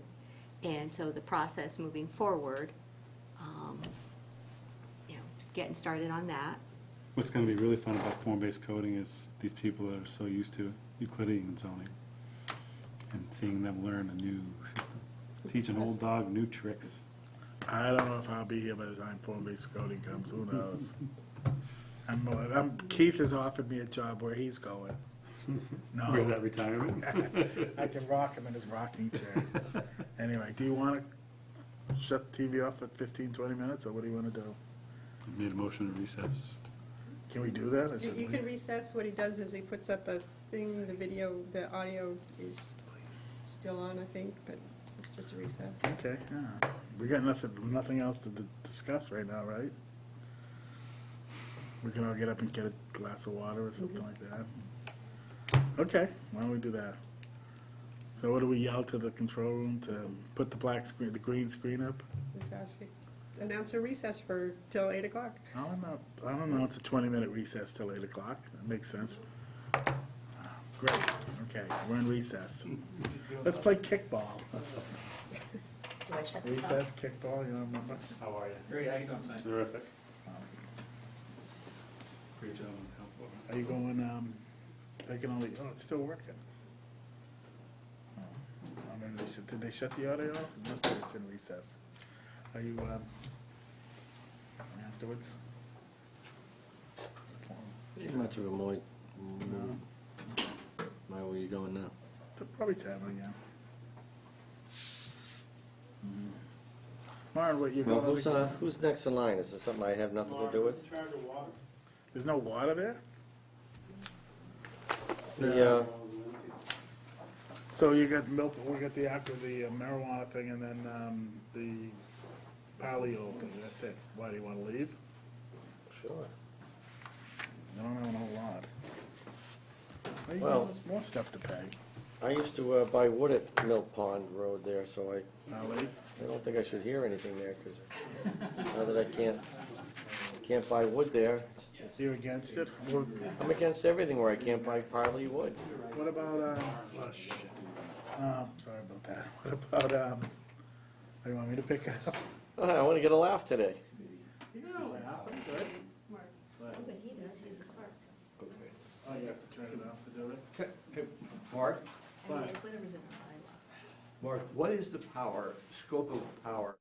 and so the process moving forward, getting started on that. What's gonna be really fun about form-based coding is these people that are so used to Euclidean zoning and seeing them learn a new system. Teach an old dog new tricks. I don't know if I'll be here by the time form-based coding comes, who knows? Keith has offered me a job where he's going. No. Where's that retirement? I can rock him in his rocking chair. Anyway, do you want to shut the TV off for 15, 20 minutes, or what do you want to do? Made a motion to recess. Can we do that? Is it- you can recess, what he does is he puts up a thing, the video, the audio is still on, I think, but it's just a recess. Okay, yeah. We got nothing else to discuss right now, right? We can all get up and get a glass of water or something like that. Okay, why don't we do that? So what do we yell to the control room to put the the green screen up? Just ask you, announce a recess for, till 8 o'clock. I don't know, it's a 20-minute recess till 8 o'clock, that makes sense. Great, okay, we're in recess. Let's play kickball. Do I shut this off? Recess, kickball, you know, remember? How are you? Great, how you doing tonight? Terrific. Great job on the Are you going, they can only, it's still working. Oh, I mean, did they shut the audio off? It must say it's in recess. Are you, afterwards? Ain't much of a mood. No. Where are you going now? Probably time again. Martin, what, you Well, going? who's next in line? Is this something I have nothing to do with? There's no water there? The, So you got milk, we got the marijuana thing, and then, the paleo thing, that's it. Why, do you wanna leave? Sure. I don't have a whole lot. Well, Well- more stuff to pay. I used to buy wood at Mill Pond Road there, so Now, leave? I don't think I should hear anything there, because now that I can't buy wood there, You against it? Or I'm against everything where I can't buy partly wood. what about, oh, shit. Sorry about that. What about, you want me to pick it up? I want to get a laugh today. You got a laugh, I'm good. But he does, he's a clerk. Oh, you have to turn it off to do it? Mark, I mean, it's whatever's in our bylaw. Mark, what is the power, scope of power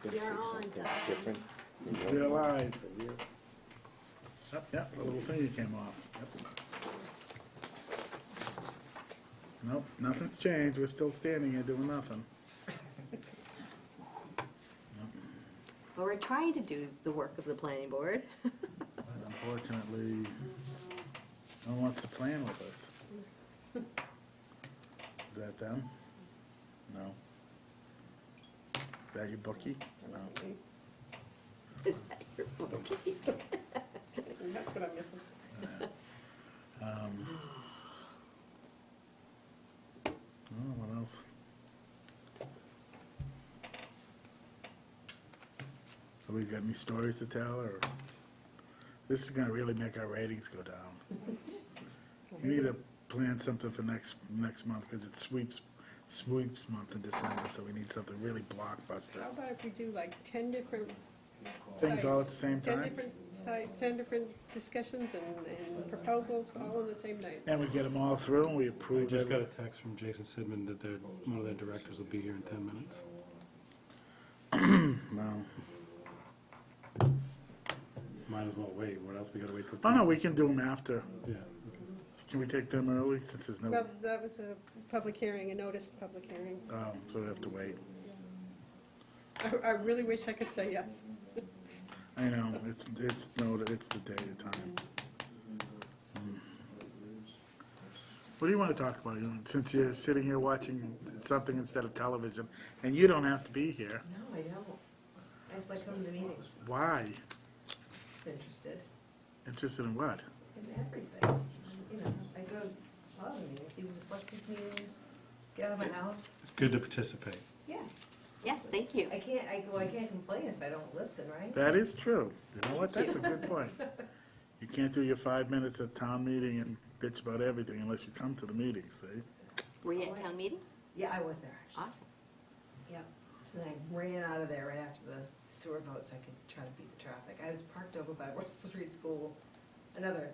gonna say You're on, something guys. different. than We're your- live. Yep, the little thingy came off. Yep. Nope, nothing's changed. We're still standing here doing nothing. But we're trying to do the work of the planning board. But unfortunately, no one wants to plan with us. Is that them? No. Is that your bookie? No. Is that your bookie? That's what I'm missing. Oh, what else? Have we got any stories to tell, or? This is gonna really make our ratings go down. We need to plan something for next month, because it's sweeps month in December, so we need something really blockbuster. How about if we do like 10 different Things all at the sites, same 10 time? different sites, 10 different discussions and proposals, all on the same night? And we get them all through, and we I approve just got a it. text from Jason Sidman that one of their directors will be here in 10 minutes. No. Might as well wait. What else we gotta wait till? Oh, no, we can do them after. Yeah. Can we take them early, since there's no, Well, that was a public hearing, a noticed public hearing. so we have to wait. I really wish I could say yes. I know, it's the day and time. What do you want to talk about? Since you're sitting here watching something instead of television, and you don't have to be here, No, I don't. I just like coming to meetings. why? Just interested Interested in what? in everything. You know, I go to a lot of meetings, even the selectmen's meetings, get out of my house. It's good to participate. Yeah. Yes, thank you. I can't complain if I don't listen, right? That is true. You know what? That's a good point. You can't do your 5 minutes at town meeting and bitch about everything unless you come to the meeting, see? Were you at town meeting? Yeah, I was there, actually. Awesome. Yep. And I ran out of there right after the sewer vote so I could try to beat the traffic. I was parked over by Russell Street School. Another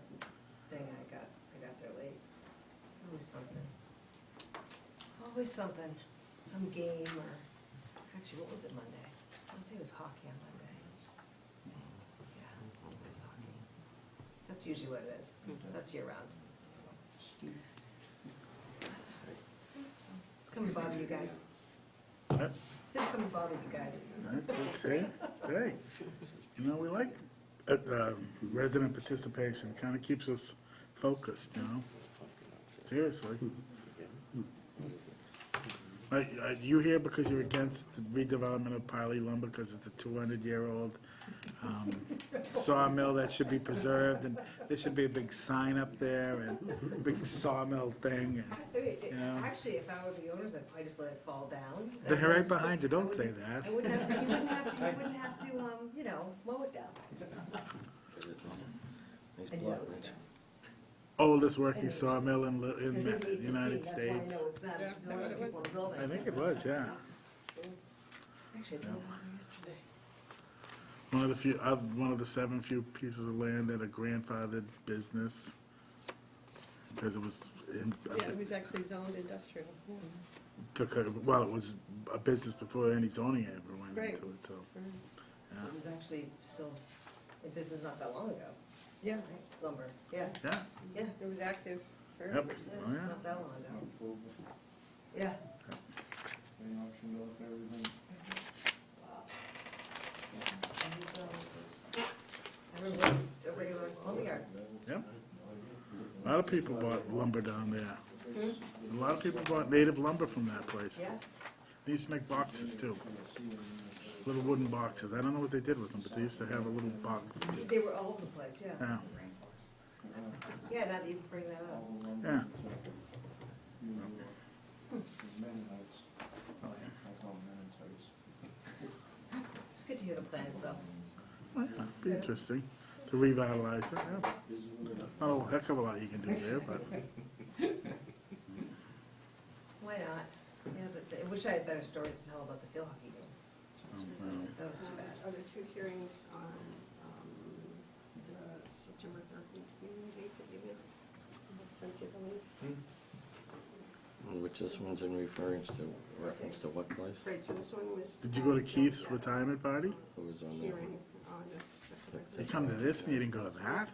thing I got there late. It's always something. Always something. Some game or, it's actually, what was it Monday? I want to say it was hockey on Monday. Yeah, it was hockey. That's usually what it is. That's year round. So. It's coming to bother you guys. What? It's coming to bother you guys. That's it. Hey, you know, we like resident participation, kind of keeps us focused, you know? Seriously. Are you here because you're against the redevelopment of Piley lumber because it's a 200-year-old sawmill that should be preserved, and there should be a big sign up there and a big sawmill thing, I mean, you know? actually, if I were the owners, I'd probably just let it fall down. They're right behind you, don't say that. I wouldn't have to, you wouldn't have to, you know, mow it down. Nice And block, that was Rich. the best. Oldest working sawmill in Because the they made United 15, that's why I States. know it's not, Yeah, because is there that are what it people in the building. I think it was, yeah. Actually, I drove on there yesterday. One of the 7 few pieces of land that are grandfathered business, because it was Yeah, it was actually zoned industrial. well, it was a business before any zoning ever went Right. into it, so, yeah. It was actually still in business not that long ago, Yeah, right? Lumber, yeah, Yeah, yeah, it was active for Yep. 100%. Oh, yeah. not that long ago. Yeah. And so, everyone's a regular lumberyard. yep. A lot of people bought lumber down there. A lot of people bought native lumber from that place. Yeah, They used to make boxes too. Little wooden boxes. I don't know what they did with them, but they used to have a little box. they were all over the place, yeah. Yeah, Yeah, now that you bring that up. yeah. It's good to hear the plans, though. Well, yeah, be interesting to revitalize it, yeah. Not a heck of a lot you can do there, but, Why not? Yeah, but I wish I had better stories to tell about the field hockey game. well, That was too bad. Other two hearings on the September 13th meeting date that you missed. I sent you the link. Which this one's in reference to what place? Right, so this one was. Did you go to Keith's retirement party? Who was on that? Hearing on this. You come to this and you didn't go to that?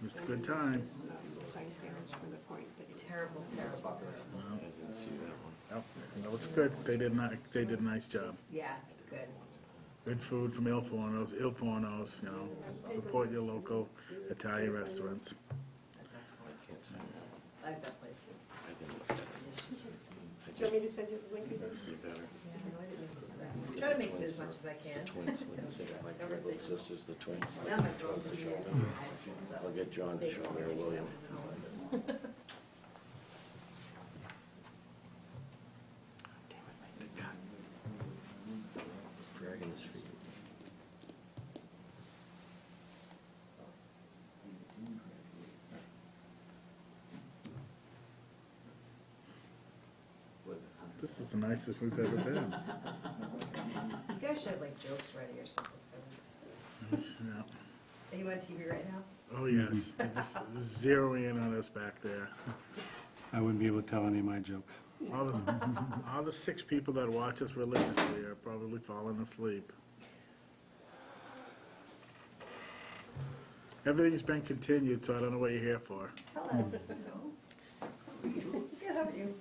Missed a good time. Sign standards for the point that you. Terrible, terrible. I didn't see that one. No, it's good. They did a nice job. Yeah, good. Good food from Il Forno's, you know, support your local Italian restaurants. That's excellent. I like that place. I didn't look at it. Delicious. Do you want me to send you the link? You better. Yeah, no, I didn't make it to that. Try to make it as much as I can. Twins, they got my three little sisters, the twins. Now my girls are in high school, so. I'll get John to show me, or William. Damn it, make the cut. He's dragging his feet. This is the nicest we've ever been. You guys should have like jokes ready or something for this. Yeah. Are you on TV right now? Oh, yes. They're just zeroing in on us back there. I wouldn't be able to tell any of my jokes. All the 6 people that watch us religiously are probably falling asleep. Everything's been continued, so I don't know what you're here for. Hello. Good, how are you?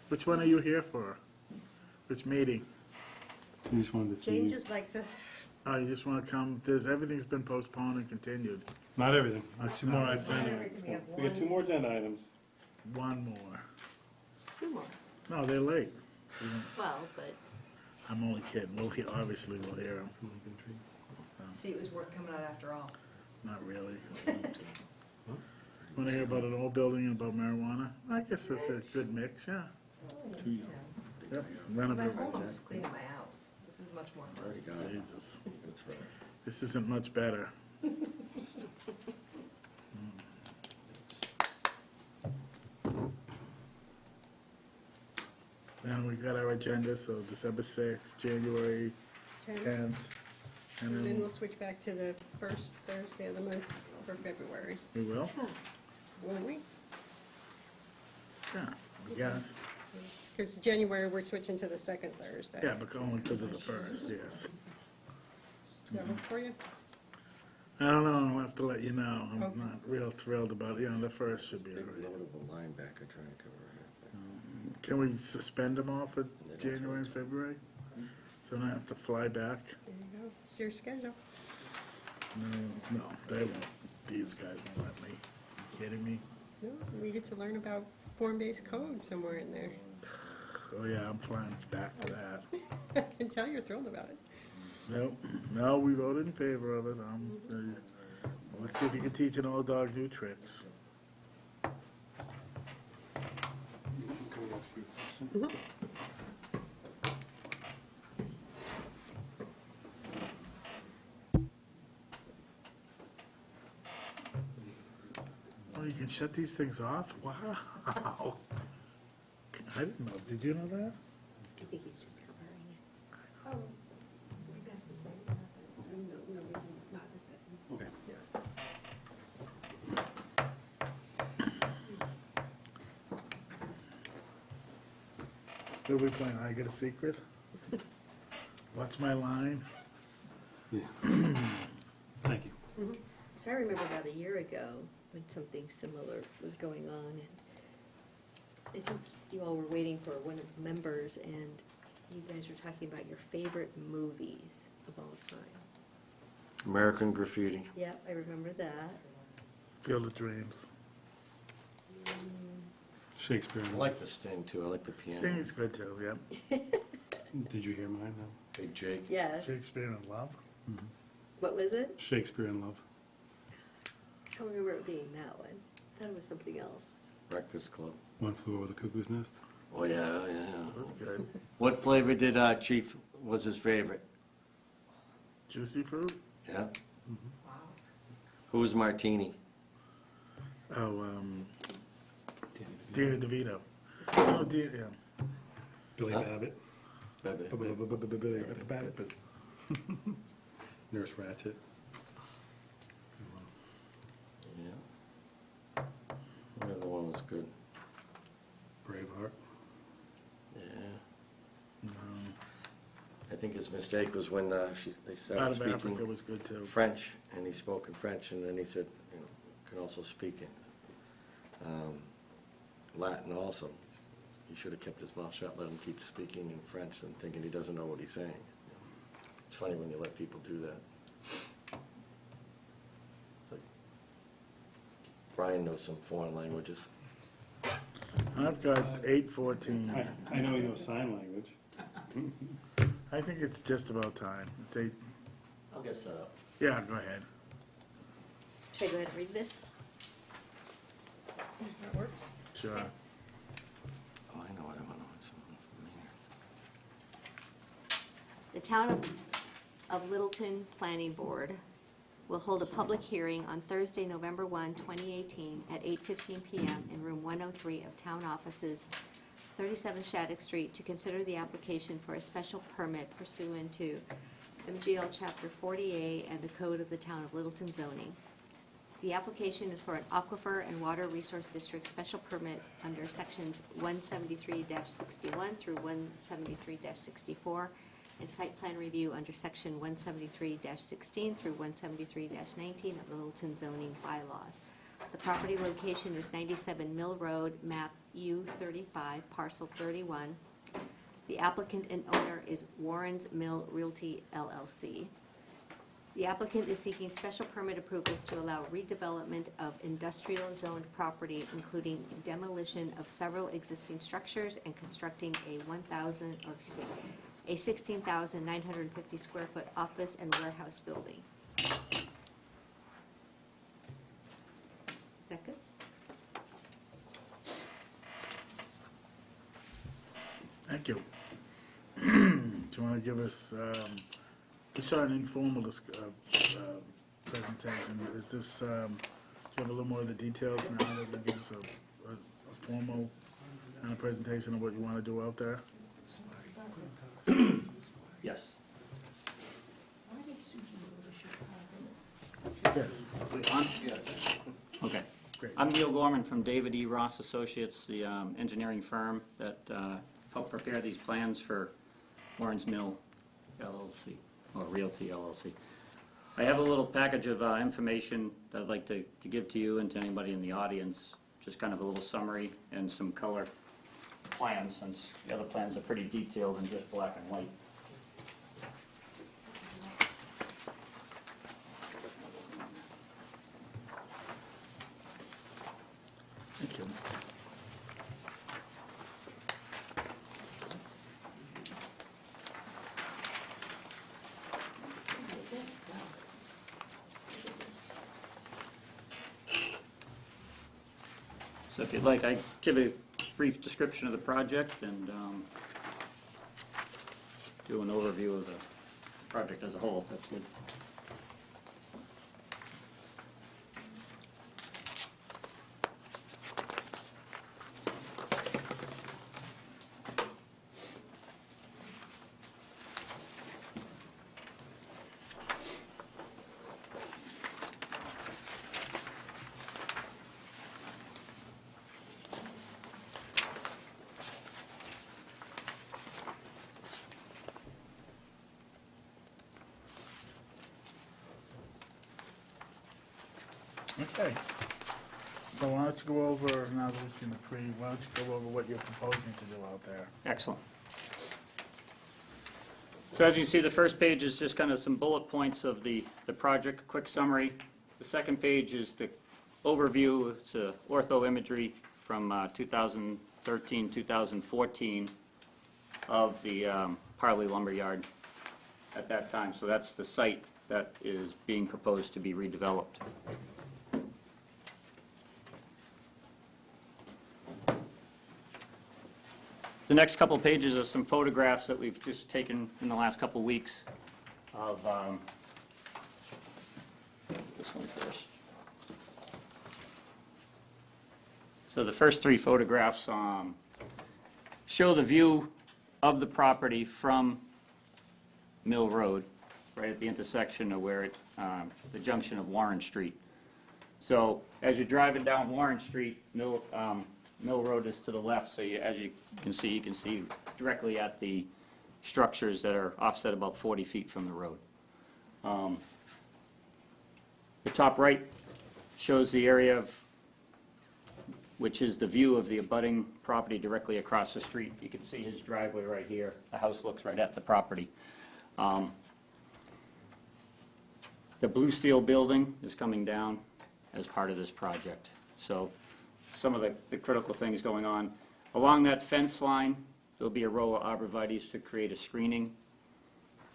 Which one are you here for? Which meeting? So you just wanted to see. Jane just likes us. Oh, you just want to come? Everything's been postponed and continued. Not everything. There's 2 more We have We got 2 more agenda items. One more. 2 more. No, they're late. Well, but. I'm only kidding. Obviously we'll hear them. See, it was worth coming out after all. Not really. Want to hear about an old building and about marijuana? I guess that's a good mix, yeah. Yep. My Renovate. home is cleaning my house. This is much more fun. Already got it. Jesus. That's right. This isn't much better. Then we got our agenda, so December 6th, January 10th. And then And we'll switch back to the first Thursday of the month for February, we will? won't we? Yeah, I guess. Because January, we're switching to the second Thursday. Yeah, but only because of the first, yes. Does that work for you? I don't know, I'll have to let you know. I'm Okay. not real thrilled about it. The first should be all Big right. notable linebacker trying to cover it. Can we suspend them all for January and February? So I don't have to fly back? There you go. It's your schedule. No, they won't. These guys won't let me. You kidding me? No, we get to learn about form-based code somewhere in there. Oh, yeah, I'm flying back to that. I can tell you're thrilled about it. Nope, no, we voted in favor of it. Let's see if you can teach an old dog new tricks. Oh, you can shut these things off? Wow. I didn't know. Did you know that? I think he's just covering it. Oh, I guess the same. No reason not to say. Okay. What are we playing? I Get a Secret? What's my line? Yeah. Thank you. So I remember about a year ago when something similar was going on, and I think you all were waiting for one of the members, and you guys were talking about your favorite movies of all time. American Graffiti. Yeah, I remember that. Field of Dreams. Shakespeare. I like the Sting too, I like the piano. Sting is good too, yeah. Did you hear mine though? Big Jake. Yes. Shakespeare in Love. What was it? Shakespeare in Love. I don't remember it being that one. That was something else. Breakfast Club. One Flew Over the Cuckoo's Nest. Oh, yeah, yeah. That's good. What flavor did Chief, was his favorite? Juicy Fruit? Yeah. Wow. Who was Martini? Oh, Danny DeVito. Oh, yeah. Billy Huh? Babbitt. Bebe. Billy Babbitt. Nurse Ratched. Yeah. What other good. Braveheart. Yeah. No. I think his mistake was when they Out started of Africa speaking was good too. French, and he spoke in French, and then he said, you know, can also speak in Latin also. He should have kept his mouth shut, let him keep speaking in French and thinking he doesn't know what he's saying. It's funny when you let people do that. It's like Brian knows some foreign languages. I've got 8:14. I know you know sign language. I think it's just about time. It's 8, I'll get set up. yeah, go ahead. Should I go ahead and read this? That works. Sure. Okay. Oh, I know what I want to The Town of Littleton Planning Board will hold a public hearing on Thursday, November 1, 2018, at 8:15 p.m. in room 103 of Town Offices, 37 Shattuck Street, to consider the application for a special permit pursuant to MGL Chapter 40A and the Code of the Town of Littleton zoning. The application is for an Aquifer and Water Resource District special permit under Sections 173-61 through 173-64, and site plan review under Section 173-16 through 173-19 of the Littleton zoning bylaws. The property location is 97 Mill Road, map U35, parcel 31. The applicant and owner is Warren's Mill Realty LLC. The applicant is seeking special permit approvals to allow redevelopment of industrial zoned property, including demolition of several existing structures and constructing a 16,950 square foot office and warehouse building. Is that good? Thank you. Do you want to give us, we saw an informal presentation. Is this, do you have a little more of the details now that you give us a formal kind of presentation of what you want to do out there? Yes. Yes. Okay. Great. I'm Neil Gorman from David E. Ross Associates, the engineering firm that helped prepare these plans for Warren's Mill LLC, or Realty LLC. I have a little package of information that I'd like to give to you and to anybody in the audience, just kind of a little summary and some color plans, since the other plans are pretty detailed and just black and white. Thank you. So if you'd like, I give a brief description of the project and do an overview of the project as a whole, if that's good. Okay. So why don't you go over, now that we've seen the why don't you go over what you're proposing to do out there? Excellent. So as you see, the first page is just kind of some bullet points of the project, quick summary. The second page is the overview. It's ortho imagery from 2013, 2014 of the Parley Lumberyard at that time. So that's the site that is being proposed to be redeveloped. The next couple pages are some photographs that we've just taken in the last couple weeks of, this one first. So the first three photographs show the view of the property from Mill Road, right at the intersection of where it, the junction of Warren Street. So as you're driving down Warren Street, Mill Road is to the left, so as you can see directly at the structures that are offset about 40 feet from the road. The top right shows the area which is the view of the abutting property directly across the street. You can see his driveway right here. The house looks right at the property. The blue steel building is coming down as part of this project. So some of the critical things going on. Along that fence line, there'll be a row of arborvitaes to create a screening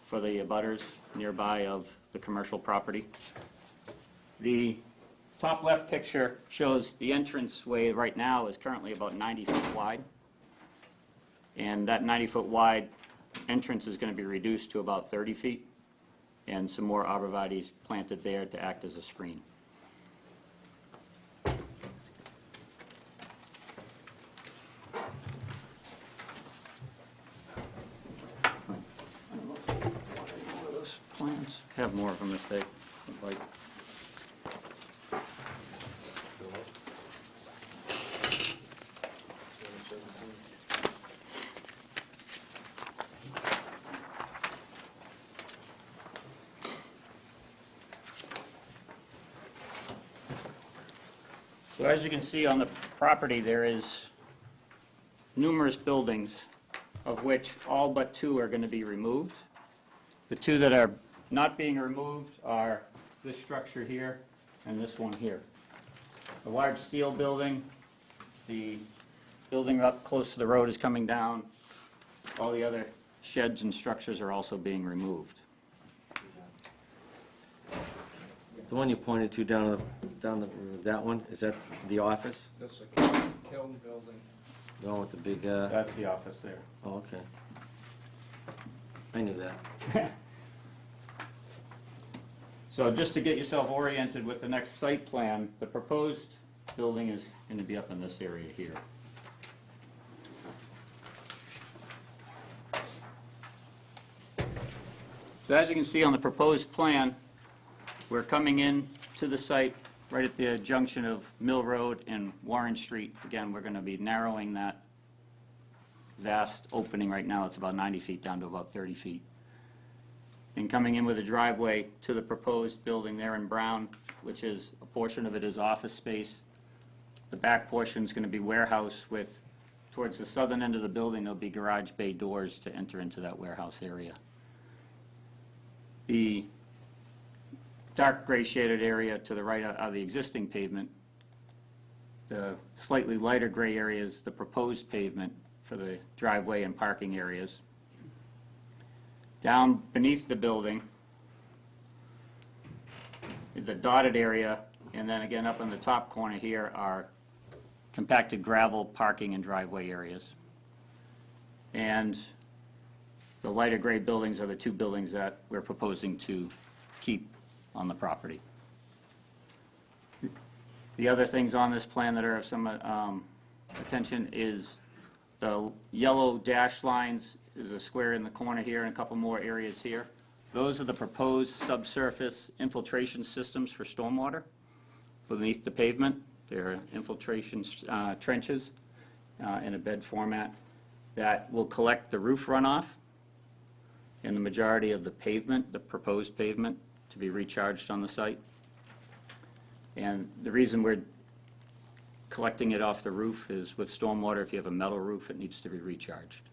for the abutters nearby of the commercial property. The top left picture shows the entranceway right now is currently about 90 feet wide. And that 90-foot wide entrance is going to be reduced to about 30 feet. And some more arborvitaes planted there to act as a screen. Plans. Have more of them if they would like. So as you can see on the property, there is numerous buildings, of which all but 2 are going to be removed. The 2 that are not being removed are this structure here and this one here. The large steel building, the building up close to the road is coming down. All the other sheds and structures are also being removed. The one you pointed to that one, is that the office? That's a kiln building. The one with the big, That's the office there. oh, okay. I knew that. So just to get yourself oriented with the next site plan, the proposed building is going to be up in this area here. So as you can see on the proposed plan, we're coming in to the site right at the junction of Mill Road and Warren Street. Again, we're going to be narrowing that vast opening right now. It's about 90 feet down to about 30 feet. And coming in with a driveway to the proposed building there in brown, which is, a portion of it is office space. The back portion is going to be warehouse with, towards the southern end of the building, there'll be garage bay doors to enter into that warehouse area. The dark gray shaded area to the right of the existing pavement. The slightly lighter gray area is the proposed pavement for the driveway and parking areas. Down beneath the building, the dotted area, and then again up in the top corner here are compacted gravel parking and driveway areas. And the lighter gray buildings are the 2 buildings that we're proposing to keep on the property. The other things on this plan that are of some attention is the yellow dashed lines is a square in the corner here and a couple more areas here. Those are the proposed subsurface infiltration systems for stormwater beneath the pavement. They're infiltration trenches in a bed format that will collect the roof runoff and the majority of the pavement, the proposed pavement, to be recharged on the site. And the reason we're collecting it off the roof is with stormwater, if you have a metal roof, it needs to be recharged.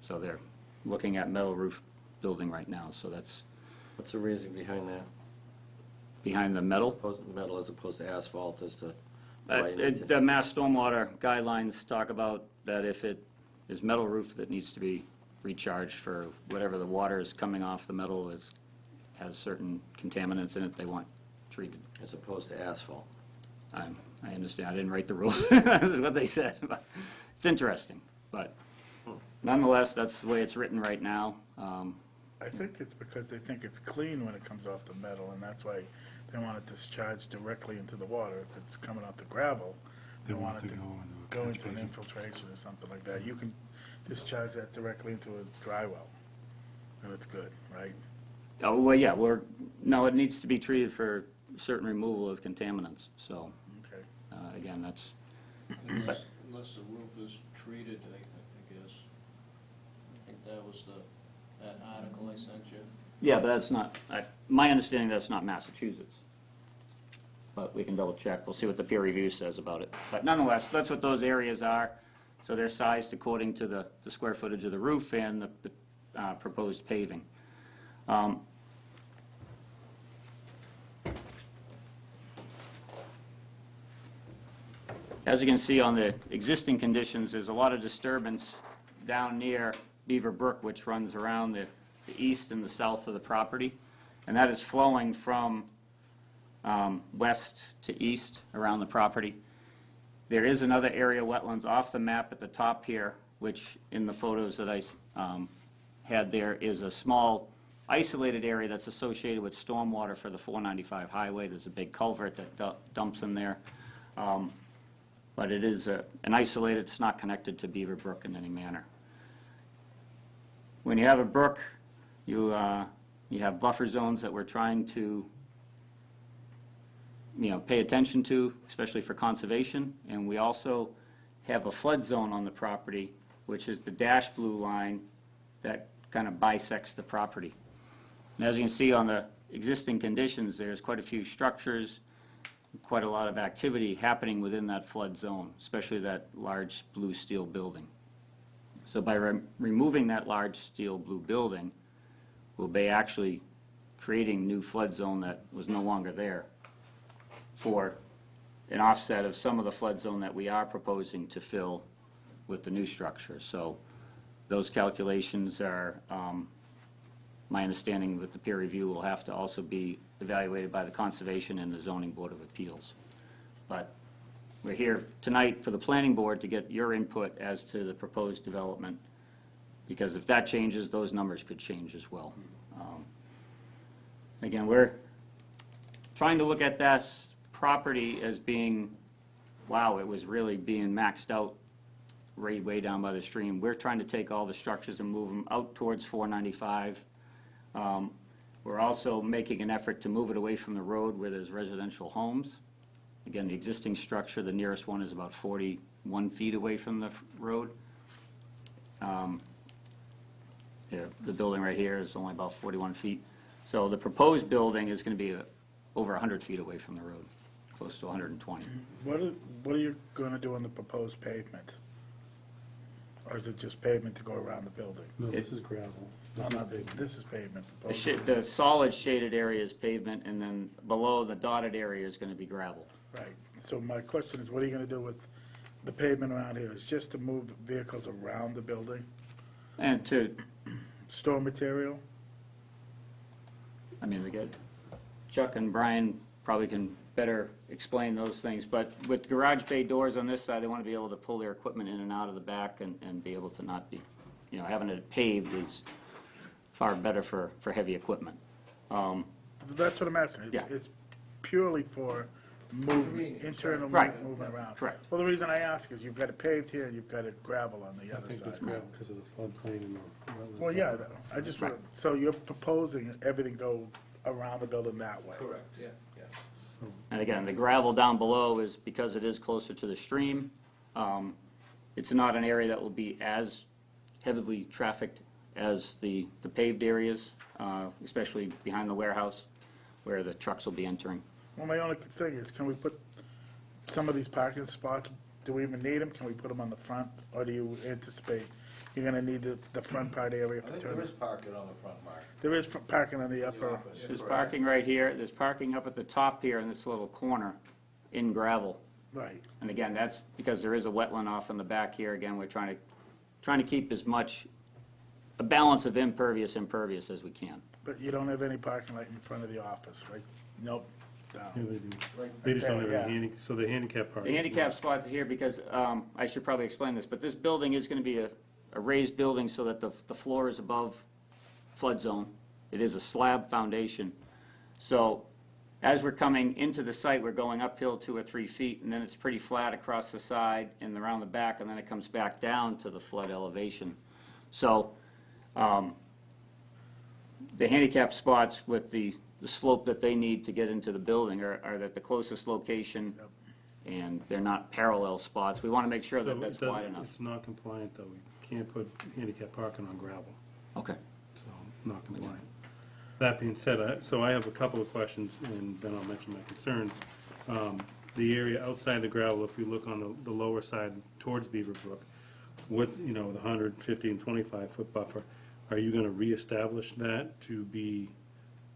So they're looking at metal roof building right now, so that's What's the reason behind that? behind the metal. Metal as opposed to asphalt as to why you need to... The Mass Stormwater guidelines talk about that if it is metal roof that needs to be recharged for whatever the water is coming off the metal has certain contaminants in it they want treated. As opposed to asphalt. I understand, I didn't write the rules, that's what they said. It's interesting, but nonetheless, that's the way it's written right now. I think it's because they think it's clean when it comes off the metal, and that's why they want it discharged directly into the water. If it's coming out the gravel, they want it to go into an infiltration or something like that. You can discharge that directly into a dry well, and it's good, right? Oh, well, yeah, no, it needs to be treated for certain removal of contaminants, so, Okay. again, that's, unless the roof is treated, I guess. I think that was that article I sent you. Yeah, but that's not, my understanding, that's not Massachusetts. But we can double check, we'll see what the peer review says about it. But nonetheless, that's what those areas are. So they're sized according to the square footage of the roof and the proposed paving. As you can see on the existing conditions, there's a lot of disturbance down near Beaver Brook, which runs around the east and the south of the property. And that is flowing from west to east around the property. There is another area of wetlands off the map at the top here, which in the photos that I had there is a small isolated area that's associated with stormwater for the 495 highway. There's a big culvert that dumps in there. But it is an isolated, it's not connected to Beaver Brook in any manner. When you have a brook, you have buffer zones that we're trying to pay attention to, especially for conservation. And we also have a flood zone on the property, which is the dashed blue line that kind of bisects the property. And as you can see on the existing conditions, there's quite a few structures, quite a lot of activity happening within that flood zone, especially that large blue steel building. So by removing that large steel blue building, we'll be actually creating new flood zone that was no longer there for an offset of some of the flood zone that we are proposing to fill with the new structure. So those calculations are, my understanding with the peer review, will have to also be evaluated by the Conservation and the Zoning Board of Appeals. But we're here tonight for the Planning Board to get your input as to the proposed development, because if that changes, those numbers could change as well. Again, we're trying to look at this property as being, wow, it was really being maxed out way down by the stream. We're trying to take all the structures and move them out towards 495. We're also making an effort to move it away from the road where there's residential homes. Again, the existing structure, the nearest one is about 41 feet away from the road. The building right here is only about 41 feet. So the proposed building is going to be over 100 feet away from the road, close to 120. What are you gonna do on the proposed pavement? Or is it just pavement to go around the building? No, this is gravel. No, not pavement. This is pavement. The proposed. the solid shaded area is pavement, and then below the dotted area is going to be gravel. Right, so my question is, what are you gonna do with the pavement around here? Is just to move vehicles around the building? And to, Store material? I mean, again, Chuck and Brian probably can better explain those things, but with garage bay doors on this side, they want to be able to pull their equipment in and out of the back and be able to not be, having it paved is far better for heavy equipment. That's what I'm asking. Yeah. It's purely for moving, internal Right. movement around. Correct. Well, the reason I ask is you've got it paved here and you've got it gravel on the I other think it's side. gravel because of the floodplain and the wetlands. Well, yeah, I just want, so you're proposing everything go around the building that way? Correct, yeah. And again, the gravel down below is because it is closer to the stream. It's not an area that will be as heavily trafficked as the paved areas, especially behind the warehouse where the trucks will be entering. Well, my only thing is, can we put some of these parking spots, do we even need them? Can we put them on the front, or do you anticipate you're gonna need the front part area I for think turning? there is parking on the front, Mark. There is parking on the In the upper, office. There's parking right here, there's parking up at the top here in this little corner in gravel. right. And again, that's because there is a wetland off in the back here. Again, we're trying to keep as much, a balance of impervious as we can. But you don't have any parking right in front of the office, right? Nope. Yeah, Down. they do. They just don't have Yeah. any so the handicap part. The handicap spots are here because, I should probably explain this, but this building is gonna be a raised building so that the floor is above flood zone. It is a slab foundation. So as we're coming into the site, we're going uphill 2 or 3 feet, and then it's pretty flat across the side and around the back, and then it comes back down to the flood elevation. So, the handicap spots with the slope that they need to get into the building are at the closest location and they're not parallel spots. We want to make sure So that it that's doesn't- wide enough. It's not compliant, though. We can't put handicap parking on gravel, Okay. so not compliant. That being said, I have a couple of questions, and then I'll mention my concerns. The area outside the gravel, if you look on the lower side towards Beaver Brook, with, the 150 and 25-foot buffer, are you gonna reestablish that to be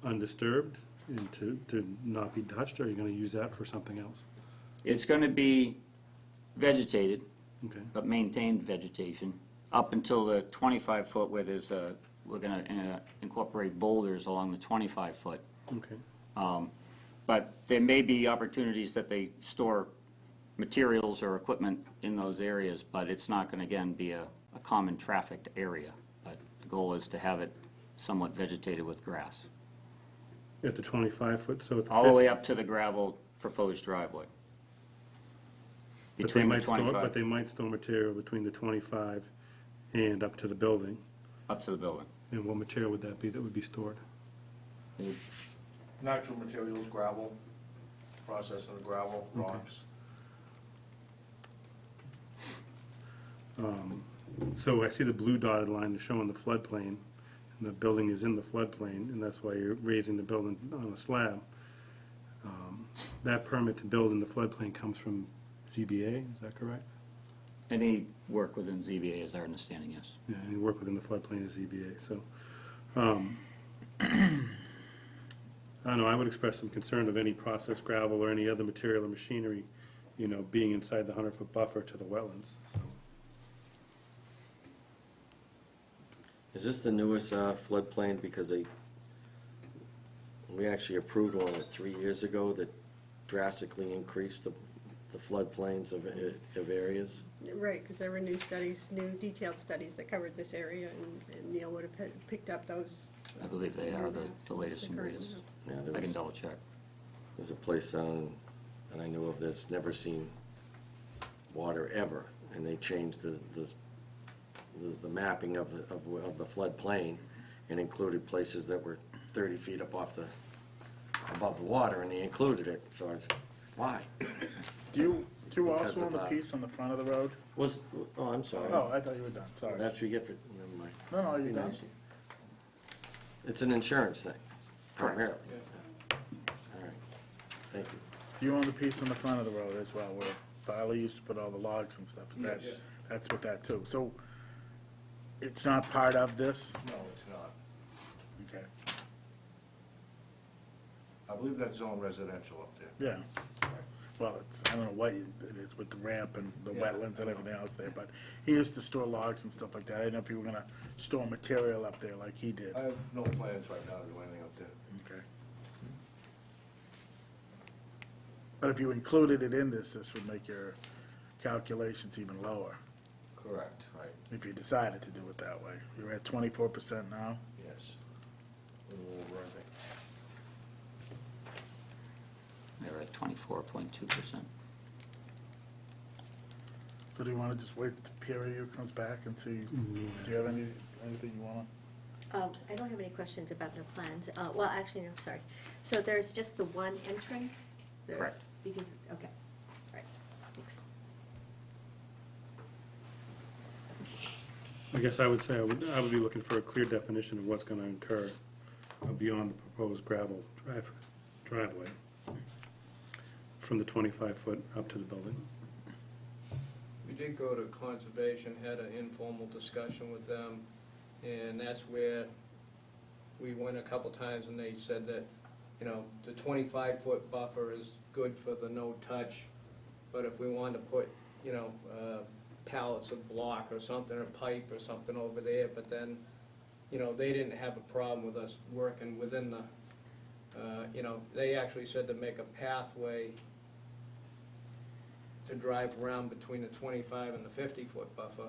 undisturbed and to not be touched, or are you gonna use that for something else? It's going to be vegetated, Okay, but maintained vegetation, up until the 25-foot where there's we're going to incorporate boulders along the 25-foot. okay. But there may be opportunities that they store materials or equipment in those areas, but it's not going to, again, be a common trafficked area. But the goal is to have it somewhat vegetated with grass, At the 25-foot, so at the all the 50 way up to the gravel proposed driveway. But they Between the might store, 25, but they might store material between the 25 and up to the building. up to the building. And what material would that be that would be stored? Natural materials, gravel, processing of gravel, rocks. So I see the blue dotted line is showing the floodplain, and the building is in the floodplain, and that's why you're raising the building on a slab. That permit to build in the floodplain comes from ZBA, is that correct? Any work within ZBA is our understanding, yes. Yeah, and you work within the floodplain is ZBA, so, I don't know, I would express some concern of any processed gravel or any other material or machinery, being inside the 100-foot buffer to the wetlands, so. Is this the newest floodplain? Because we actually approved one 3 years ago that drastically increased the floodplains of areas. Right, because there were new studies, new detailed studies that covered this area, and Neil would have picked up those. I believe they are the latest and current greatest. maps. Yeah, I can double check. There's a place down, that I know of, that's never seen water ever, and they changed the mapping of the floodplain and included places that were 30 feet above the water, and they included it, so it's, why? Do you Because also of, own the piece on the front of the road? Oh, I'm sorry. Oh, I thought you were done, sorry. That's what you get for, never mind. No, you're Be done. nice. It's an insurance thing, primarily. Yeah. All right, thank you. Do you own the piece on the front of the road as well, where Biley used to put all the logs and stuff? Is that, Yes. that's what that too? So, it's not part of this? No, it's not. Okay, I believe that's zone residential up there. yeah. Well, I don't know what it is with the ramp and the Yeah. wetlands and everything else there, but he used to store logs and stuff like that. I didn't know if you were gonna store material up there like he did. I have no plans right now to do anything up there. Okay. But if you included it in this would make your calculations even lower, Correct, right, if you decided to do it that way. You're at 24% now? yes. A little over, I think. They're at 24.2%. So do you wanna just wait till peer review comes back and see, do you have anything you wanna? I don't have any questions about their plans. Well, actually, no, sorry. So there's just the one entrance? Correct. Because, okay, all right, thanks. I guess I would say I would be looking for a clear definition of what's gonna occur beyond the proposed gravel driveway from the 25-foot up to the building. We did go to conservation, had an informal discussion with them, and that's where we went a couple times, and they said that, the 25-foot buffer is good for the no-touch, but if we wanted to put, pallets of block or something, or pipe or something over there, but then, they didn't have a problem with us working within the, they actually said to make a pathway to drive around between the 25 and the 50-foot buffer,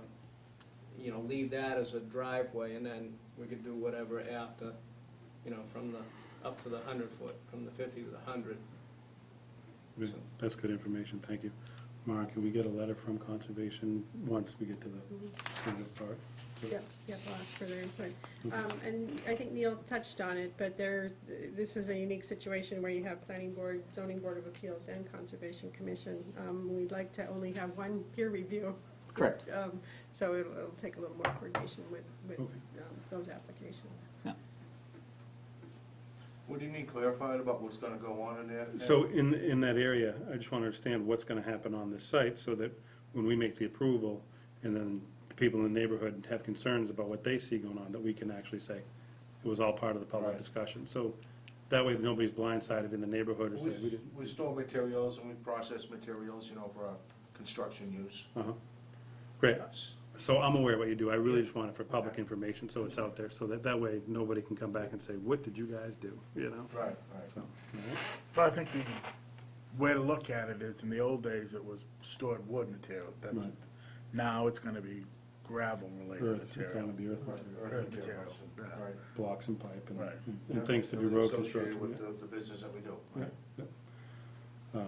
leave that as a driveway, and then we could do whatever after, from the, up to the 100-foot, from the 50 to the 100. That's good information, thank you. Mark, can we get a letter from conservation once we get to the definitive part? Yep, I'll ask for their input. And I think Neil touched on it, but this is a unique situation where you have planning board, zoning board of appeals, and conservation commission. We'd like to only have one peer review. Correct. So it'll take a little more coordination with those applications. Yeah. What do you need clarified about what's gonna go on in there? So in that area, I just want to understand what's going to happen on this site, so that when we make the approval, and then the people in the neighborhood have concerns about what they see going on, that we can actually say, it was all part of the public Right. discussion. So that way, nobody's blindsided in the neighborhood or say, we didn't. We store materials and we process materials, for our construction use. Uh-huh. Great. So I'm aware of what you do. I really just want it for public information, so it's out there, so that way, nobody can come back and say, what did you guys do, Right, So, all right. But I think the way to look at it is, in the old days, it was stored wood material. Right. Now it's gonna be gravel-related Earth, it's material. gonna be earth Right, material, earth Earth materials, material, right. blocks and pipe Right. and things to do Everything road associated construction. with the business that we do. Yeah, yeah.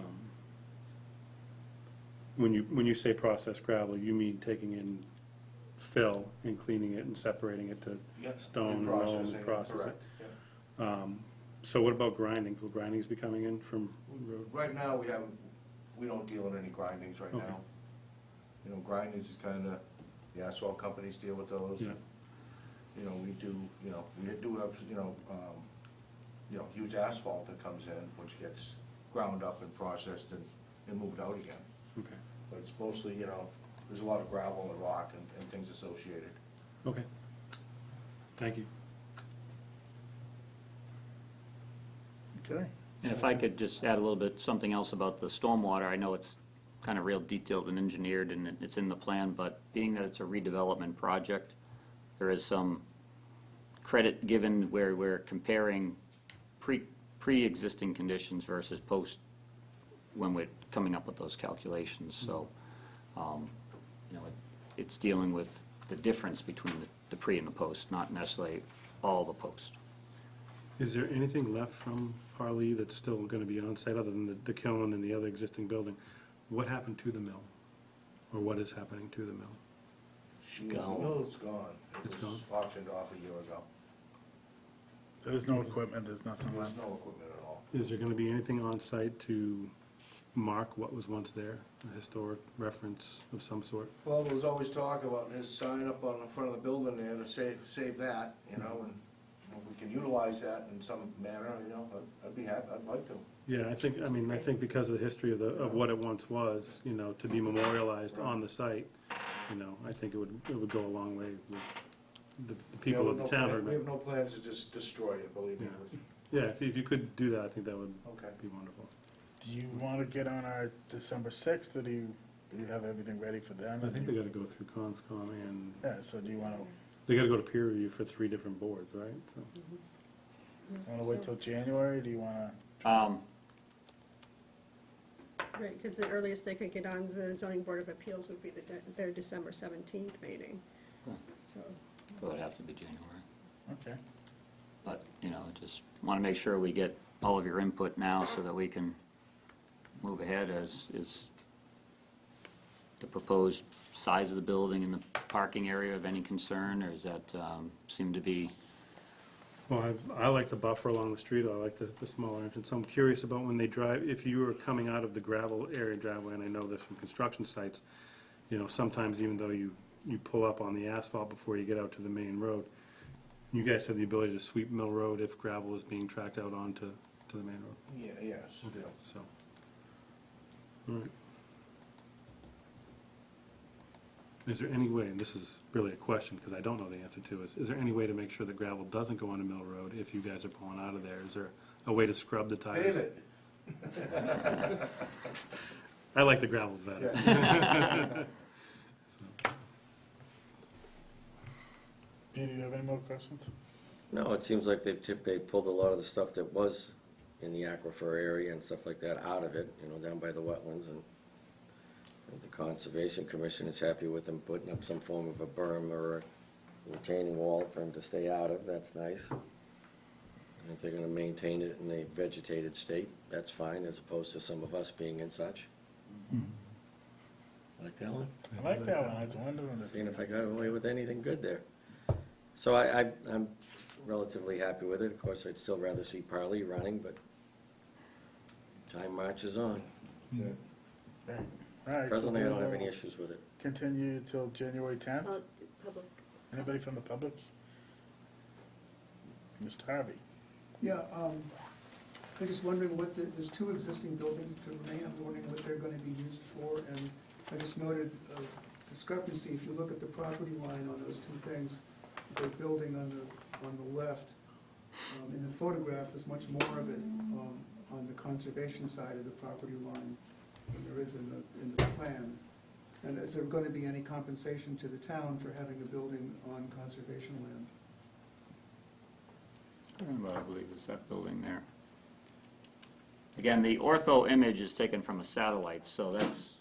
When you say process gravel, you mean taking in fill and cleaning it and separating it to Yep, stone, and loam, processing it, process it? correct, yeah. So what about grinding? Will grindings be coming in from road? Right now, we don't deal in any grindings right Okay. now. Grindings is kinda, the asphalt companies deal with those. Yeah. We do have, huge asphalt that comes in, which gets ground up and processed and moved out again. Okay, But it's mostly, there's a lot of gravel and rock and things associated. okay. Thank you. Okay. And if I could just add a little bit, something else about the stormwater, I know it's kind of real detailed and engineered and it's in the plan, but being that it's a redevelopment project, there is some credit given where we're comparing pre-existing conditions versus post, when we're coming up with those calculations, so, it's dealing with the difference between the pre and the post, not necessarily all the post. Is there anything left from Harley that's still gonna be on site, other than the kiln and the other existing building? What happened to the mill? Or what is happening to the mill? The mill's gone. It's It was auctioned off a year ago. There's no equipment, there's nothing There's left. no equipment at all. Is there gonna be anything on site to mark what was once there, a historic reference of some sort? Well, there was always talk about his sign up on the front of the building there to save that, and if we can utilize that in some manner, I'd be happy, I'd like to. Yeah, I think because of the history of what it once was, to be memorialized on the site, I think it would go a long way with the people of the town. We have no plans to just destroy it, believe me. Yeah, if you could do that, I think that would Okay. be wonderful. Do you wanna get on our December 6th, or do you have everything ready for them? I think they gotta go through Conscom and, Yeah, so do you wanna they gotta go to peer review for 3 different boards, right? So, wait till January, do you wanna? Right, because the earliest they could get on the zoning board of appeals would be their December 17th meeting. Hmm. So, It would have to be January. Okay. But, just want to make sure we get all of your input now so that we can move ahead. Is the proposed size of the building and the parking area of any concern, or does that seem to be? well, I like the buffer along the street, I like the smaller entrance. So I'm curious about when they drive, if you were coming out of the gravel area driveway, and I know this from construction sites, sometimes even though you pull up on the asphalt before you get out to the main road, you guys have the ability to sweep Mill Road if gravel is being tracked out onto the main road. Yeah, yes, yeah. So, all right. Is there any way, and this is really a question because I don't know the answer to, is there any way to make sure that gravel doesn't go onto Mill Road if you guys are pulling out of there? Is there a way to scrub the tires? Pave it. I like the gravel better. Peter, do you have any more questions? No, it seems like they've pulled a lot of the stuff that was in the aquifer area and stuff like that out of it, down by the wetlands, and the Conservation Commission is happy with them putting up some form of a berm or a retaining wall for them to stay out of. That's nice. And if they're gonna maintain it in a vegetated state, that's fine, as opposed to some of us being in such. Like that one? I like that one, I was wondering if. Seeing if I got away with anything good there. So I'm relatively happy with it. Of course, I'd still rather see Parley running, but time marches on. Right. All right. so Presently, I don't have we'll any issues with it. Continue till January 10th? Well, public, Anybody from the public? Mr. Harvey? Yeah, I'm just wondering there's two existing buildings to remain, I'm wondering what they're gonna be used for, and I just noted a discrepancy, if you look at the property line on those two things, the building on the left, in the photograph, there's much more of it, on the conservation side of the property line than there is in the plan. And is there gonna be any compensation to the town for having a building on conservation land? I believe it's that building there. Again, the ortho image is taken from a satellite, so that's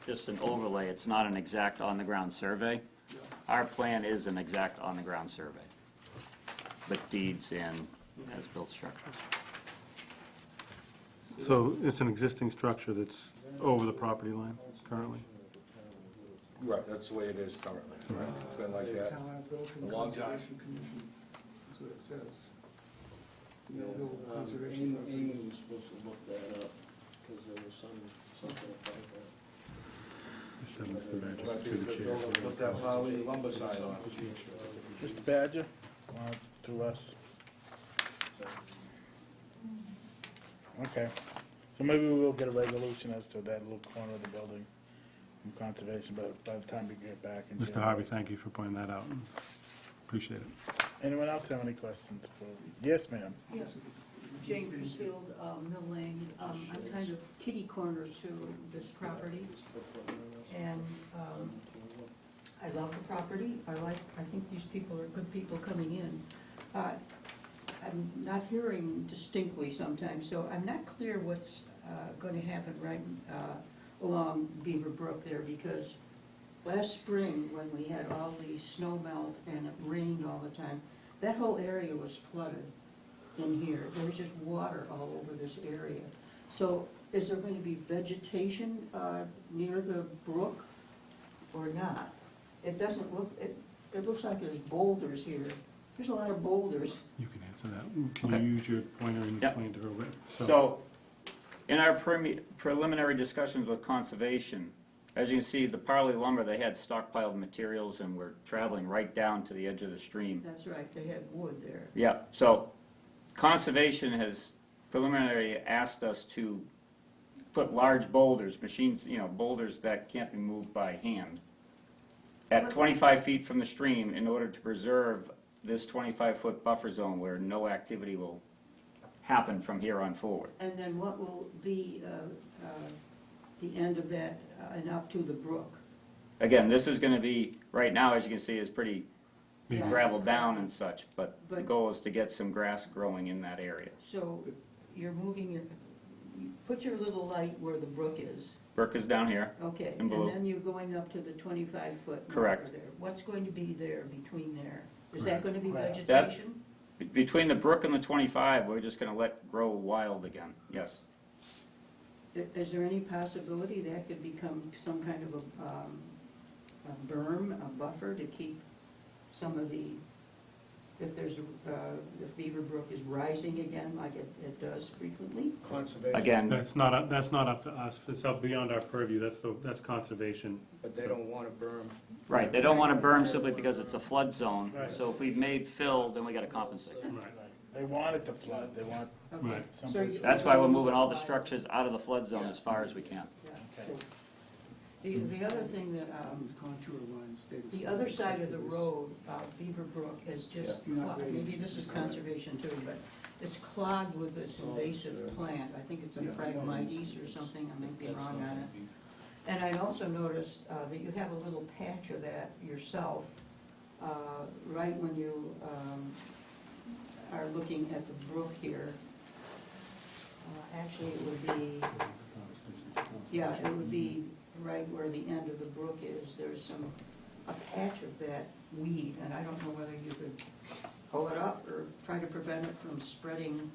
just an overlay. It's not an exact on-the-ground survey. Our plan is an exact on-the-ground survey with deeds and as-built structures. So it's an existing structure that's over the property line currently? Right, that's the way it is currently. It's been like that. Town of Littleton A long time. Conservation Commission, that's what it says. Millville Conservation. Amy was supposed to look that up, because there was something about that. Just have Mr. Badger Might be through the good chair. building to put that poly lumber sign on. Mr. Badger? Come on to us. Okay, so maybe we will get a resolution as to that little corner of the building from conservation, but by the time we get back in Mr. January. Harvey, thank you for pointing that out. Appreciate it. Anyone else have any questions for, yes, ma'am? Yes. Jane Crisfield, Mill Lane. I'm kind of kitty corner to this property, and I love the property. I think these people are good people coming in. I'm not hearing distinctly sometimes, so I'm not clear what's going to happen right along Beaver Brook there, because last spring, when we had all the snow melt and it rained all the time, that whole area was flooded in here. There was just water all over this area. So is there going to be vegetation near the brook or not? It doesn't look, it looks like there's boulders here. There's a lot of boulders. You can answer that. Can Okay. you use your pointer and Yep. explain to her what? So, in our preliminary discussions with conservation, as you can see, the Parley lumber, they had stockpiled materials and were traveling right down to the edge of the stream. That's right, they had wood there. Yeah, so conservation has preliminarily asked us to put large boulders, machines, boulders that can't be moved by hand, at 25 feet from the stream in order to preserve this 25-foot buffer zone where no activity will happen from here on forward. And then what will be the end of that and up to the brook? Again, this is going to be, right now, as you can see, is pretty Yeah. gravelled down and such, but the But- goal is to get some grass growing in that area. So you're moving you put your little light where the brook is. Brook is down here. Okay, In and blue. then you're going up to the 25-foot Correct. marker there. What's going to be there between there? Is that going to be Correct. vegetation? Between the brook and the 25, we're just going to let grow wild again, yes. Is there any possibility that could become some kind of a berm, a buffer to keep some of the, if Beaver Brook is rising again like it does frequently? Conservation. Again, That's not up to us. It's up beyond our purview. That's conservation. But they don't want to berm. right, they don't want to berm simply because it's a flood zone. Right. So if we've made fill, then we got to compensate. Right. They want it to flood, they want Okay. Right. So someplace. you- That's why we're moving all the structures out of the flood zone as far as we can. Yeah, Okay. so the other thing that, These contour lines stay the the same. other side of except the for this. road, Beaver Brook, is just, Yeah. You're not clogged. ready. Maybe this is conservation too, but it's clogged with this invasive plant. I think it's a Yeah. Phragmites or something, I might be wrong on it. And I'd also noticed that you have a little patch of that yourself, right when you are looking at the brook here. Actually, it would be, yeah, it would be right where the end of the brook is. There's a patch of that weed, and I don't know whether you could pull it up or try to prevent it from spreading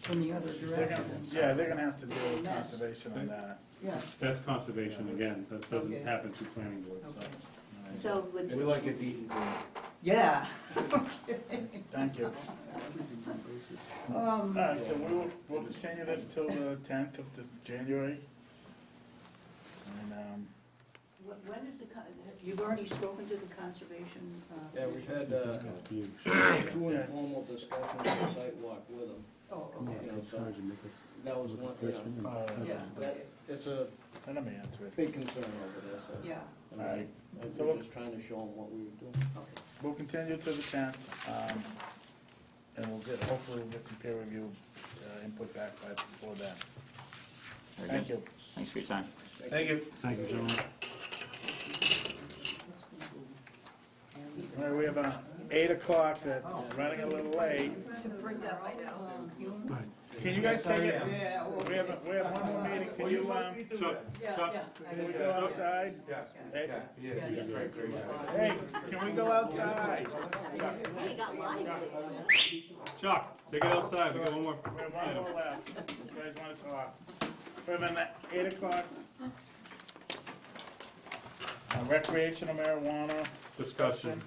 in the other They're direction. gonna, yeah, they're gonna have to do Mess. conservation on that. Yeah, That's conservation again, that doesn't Okay. happen through planning board, so. okay. So would, We like it neat and clean. Yeah. Thank you. All right, so we'll continue this till the 10th of January. And, When is the, you've already spoken to the conservation? Yeah, we've had, You. two informal discussions on the sidewalk with them. Oh, okay. You know, so that was one, you know, Yeah, that, it's a let me answer it. big concern over there, so. yeah, I mean, All right. I So was we'll- just trying to show them what we were doing. okay. We'll continue to the 10th, and hopefully we'll get some peer review input back by before then. Very Thank good. you. Thanks for your time. Thank you. Thank you, gentlemen. All right, we have 8 o'clock that's running a little late. To print up, I know. Can you guys take it? Yeah, We have one more meeting. Can you, yeah. can we go outside? Yes, Hey, yeah, he is. Great, great. hey, can we go outside? we got live. Chuck, take it outside, we got one more. We have one more left. You guys wanna talk? We have an 8 o'clock. Recreational marijuana. Discussion.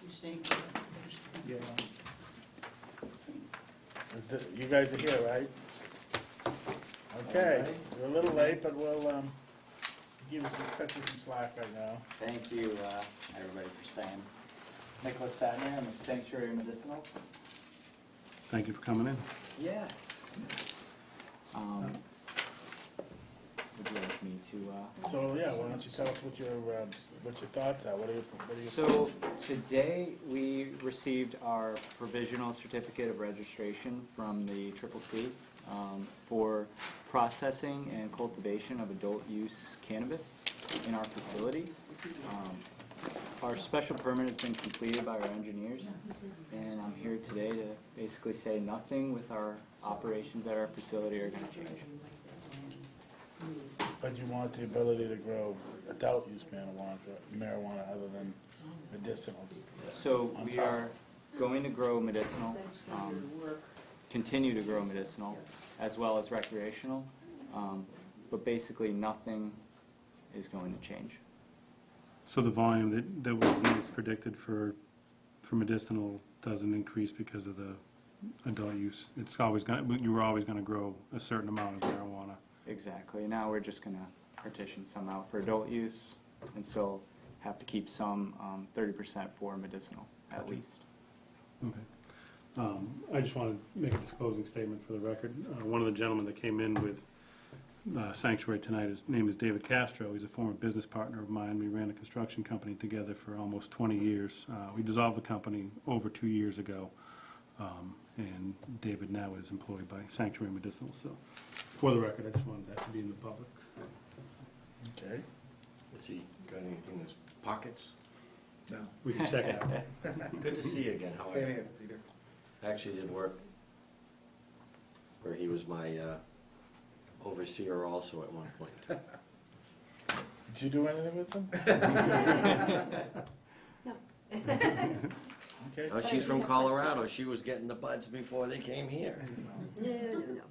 You staying? You guys are here, right? Okay, we're a little late, but we'll, cut you some slack right now. Thank you, everybody, for staying. Nicholas Sadner, I'm with Sanctuary Medicinals. Thank you for coming in. Yes, yes. Would you like me to, So, yeah, why don't you tell us what your thoughts are? What are you? So today, we received our provisional certificate of registration from the CCC for processing and cultivation of adult-use cannabis in our facility. Our special permit has been completed by our engineers, and I'm here today to basically say nothing with our operations at our facility are going to change. But you want the ability to grow adult-use marijuana other than medicinal? So we are going to grow medicinal, continue to grow medicinal, as well as recreational, but basically nothing is going to change. So the volume that was used predicted for medicinal doesn't increase because of the adult use? It's always you were always gonna grow a certain amount of marijuana? Exactly. Now we're just going to partition some out for adult use and still have to keep some 30% for medicinal, at least. Okay. I just want to make a disclosing statement for the record. One of the gentlemen that came in with Sanctuary tonight, his name is David Castro. He's a former business partner of mine. We ran a construction company together for almost 20 years. We dissolved the company over 2 years ago, and David now is employed by Sanctuary Medicinal. So, for the record, I just wanted that to be in the public. Okay. Has he got anything in his pockets? No. We can check it out. Good to see you again, how are Same you? here, Peter. I actually did work where he was my overseer also at one point. Did you do anything with them? No. Okay. Oh, she's from Colorado. She was getting the buds before they came here. No, All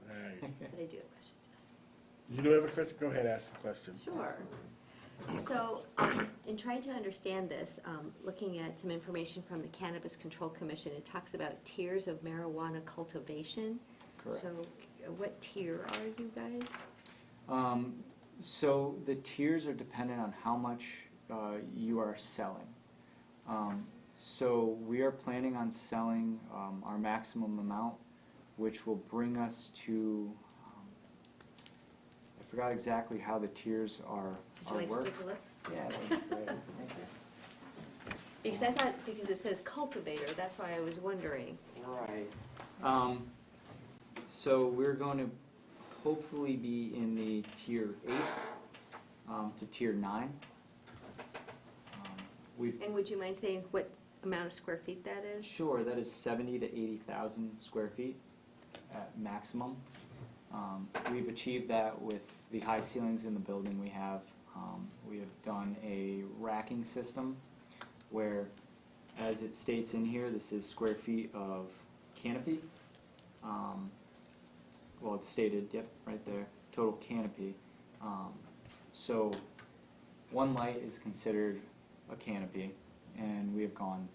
right. but I do have questions, yes. You do have a question? Go ahead, ask the question. Sure. So, in trying to understand this, looking at some information from the Cannabis Control Commission, it talks about tiers of marijuana cultivation. Correct. So, what tier are you guys? So the tiers are dependent on how much you are selling. So we are planning on selling our maximum amount, which will bring us to, I forgot exactly how the tiers are Would you like work. to take a look? Yeah, that'd be great. Thank you. Because I thought, because it says cultivator, that's why I was wondering. Right. So we're going to hopefully be in the tier 8 to tier 9. And would you mind saying what amount of square feet that is? Sure, that is 70 to 80,000 square feet at maximum. We've achieved that with the high ceilings in the building we have. We have done a racking system where, as it states in here, this is square feet of canopy. well, it's stated, yep, right there, total canopy. So one light is considered a canopy, and we have gone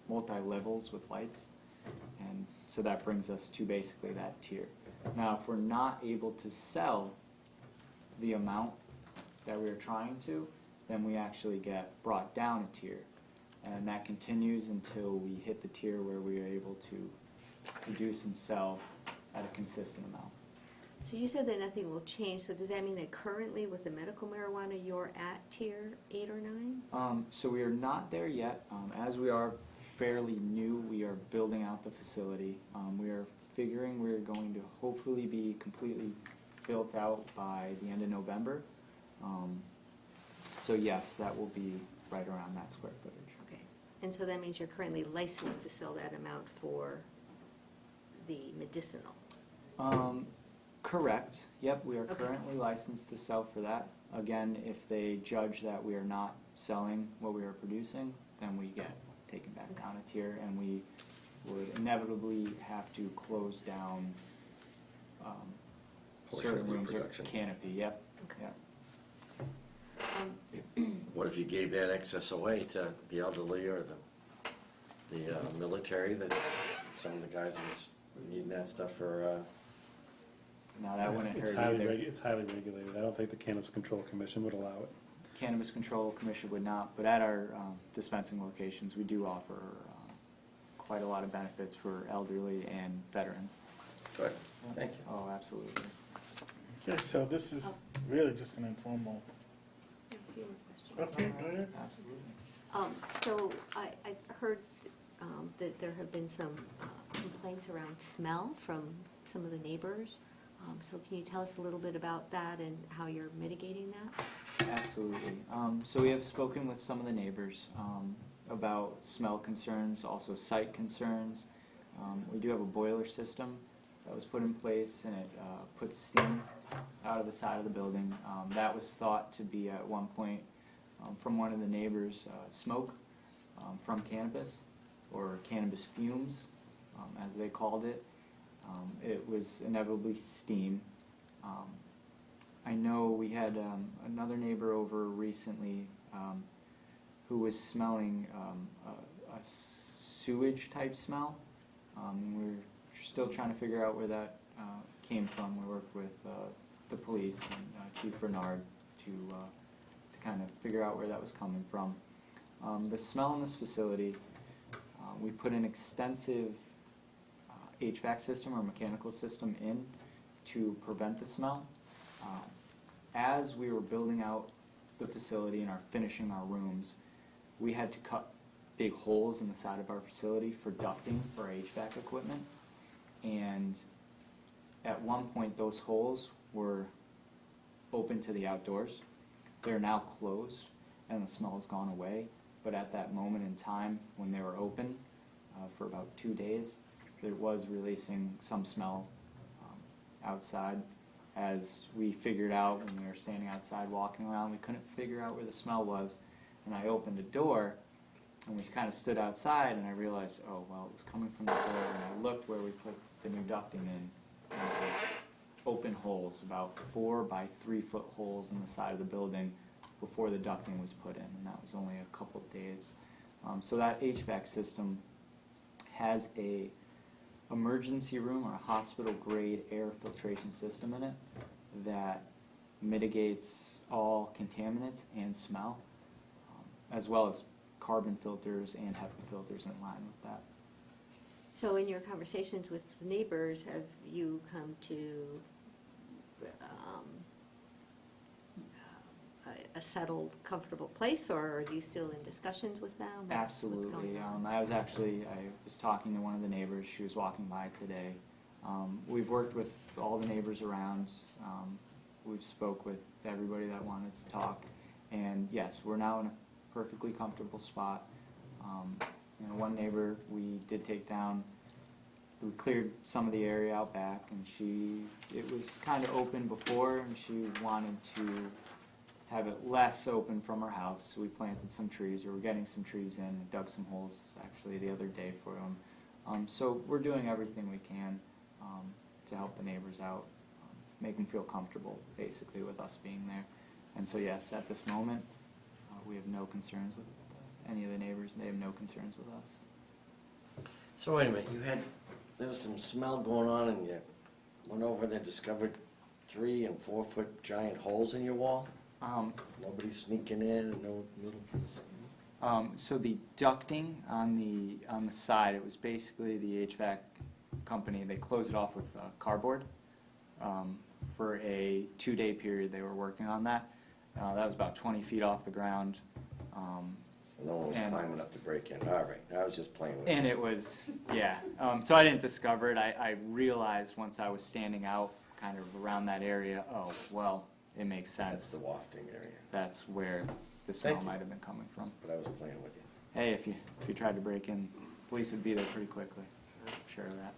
multi-levels with lights, and so that brings us to basically that tier. Now, if we're not able to sell the amount that we are trying to, then we actually get brought down a tier, and that continues until we hit the tier where we are able to produce and sell at a consistent amount. So you said that nothing will change, so does that mean that currently with the medical marijuana, you're at tier 8 or 9? So we are not there yet. As we are fairly new, we are building out the facility. We are figuring we're going to hopefully be completely built out by the end of November. So yes, that will be right around that square footage. Okay, and so that means you're currently licensed to sell that amount for the medicinal? Correct. Yep, we are Okay. currently licensed to sell for that. Again, if they judge that we are not selling what we are producing, then we get taken back down a tier, and we would inevitably have to close down Portion certain of your rooms or production. canopy. Yep. Okay. Yep. What if you gave that excess away to the elderly or the military, that some of the guys are needing that stuff for, Now that wouldn't It's hurt highly either. it's highly regulated. I don't think the Cannabis Control Commission would allow it. Cannabis Control Commission would not, but at our dispensing locations, we do offer quite a lot of benefits for elderly and veterans. good, thank you. Oh, absolutely. Okay, so this is really just an informal. A few more questions. Okay, go ahead. Absolutely. So I've heard that there have been some complaints around smell from some of the neighbors. So can you tell us a little bit about that and how you're mitigating that? Absolutely. So we have spoken with some of the neighbors about smell concerns, also site concerns. We do have a boiler system that was put in place, and it puts steam out of the side of the building. That was thought to be at one point, from one of the neighbors, smoke from cannabis, or cannabis fumes, as they called it. It was inevitably steam. I know we had another neighbor over recently who was smelling a sewage type smell. We're still trying to figure out where that came from. We worked with the police and Chief Bernard to kind of figure out where that was coming from. The smell in this facility, we put an extensive HVAC system or mechanical system in to prevent the smell. As we were building out the facility and finishing our rooms, we had to cut big holes in the side of our facility for ducting for our HVAC equipment. And at one point, those holes were open to the outdoors. They're now closed, and the smell has gone away. But at that moment in time, when they were open for about 2 days, it was releasing some smell outside. As we figured out when we were standing outside walking around, we couldn't figure out where the smell was. And I opened a door, and we kind of stood outside, and I realized, oh, well, it was coming from the door. And I looked where we put the new ducting in, and it was open holes, about 4 by 3 foot holes in the side of the building before the ducting was put in, and that was only a couple of days. So that HVAC system has a emergency room or a hospital grade air filtration system in it that mitigates all contaminants and smell, as well as carbon filters and HEPA filters in line with that. So in your conversations with the neighbors, have you come to a settled, comfortable place, or are you still in discussions with them? What's Absolutely. going on? I was talking to one of the neighbors. She was walking by today. We've worked with all the neighbors around. We've spoke with everybody that wanted to talk. And yes, we're now in a perfectly comfortable spot. One neighbor we did take down. We cleared some of the area out back, and it was kind of open before, and she wanted to have it less open from her house. So we planted some trees, or we're getting some trees in, and dug some holes actually the other day for them. So we're doing everything we can. to help the neighbors out, make them feel comfortable, basically, with us being there. And so, yes, at this moment, we have no concerns with any of the neighbors, and they have no concerns with us. So wait a minute, there was some smell going on and you went over there, discovered 3 and 4 foot giant holes in your wall? Nobody sneaking in and no little... So the ducting on the side, it was basically the HVAC company, they closed it off with cardboard. For a 2-day period, they were working on that. That was about 20 feet off the ground. So no one was climbing up to break in. All right, I was just playing with it. And it was, yeah. So I didn't discover it. I realized once I was standing out kind of around that area, oh, well, it makes sense. That's the wafting area. That's where the smell Thank you. might have been coming from. But I was playing with you. Hey, if you tried to break in, police would be there pretty quickly. I'm sure of that.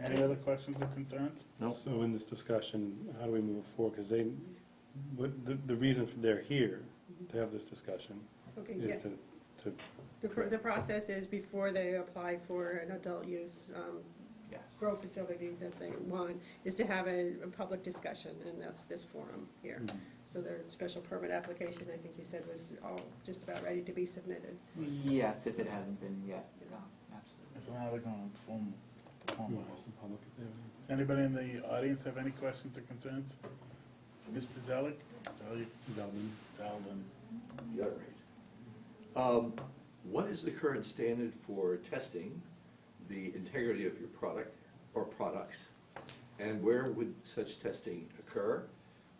Any other questions or concerns? Nope. So in this discussion, how do we move forward? Because the reason for they're here to have this discussion Okay, is yeah. to The process is before they apply for an adult use Yes. grow facility that they want, is to have a public discussion, and that's this forum here. So their special permit application, I think you said, was all just about ready to be submitted. Yes, if it hasn't been yet. No, absolutely. So now they're going to form. ask the public if they have any. Anybody in the audience have any questions or concerns? Mr. Zelik? Zeldin. You got it right. What is the current standard for testing the integrity of your product or products? And where would such testing occur?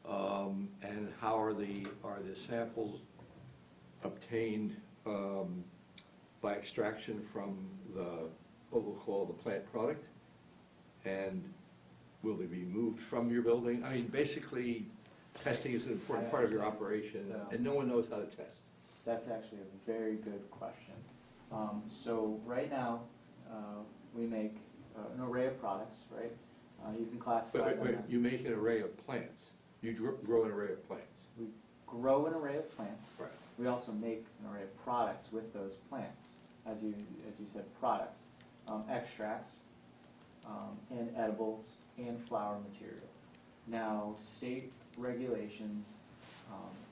And how are the samples obtained by extraction from what we'll call the plant product? And will they be moved from your building? I mean, basically, testing is an important part of your operation, and no one knows how to test. That's actually a very good question. So right now, we make an array of products, right? You can classify Wait, them as... you make an array of plants. You grow an array of plants. We grow an array of plants. Right. We also make an array of products with those plants, as you said, products, extracts, and edibles, and flower material. Now, state regulations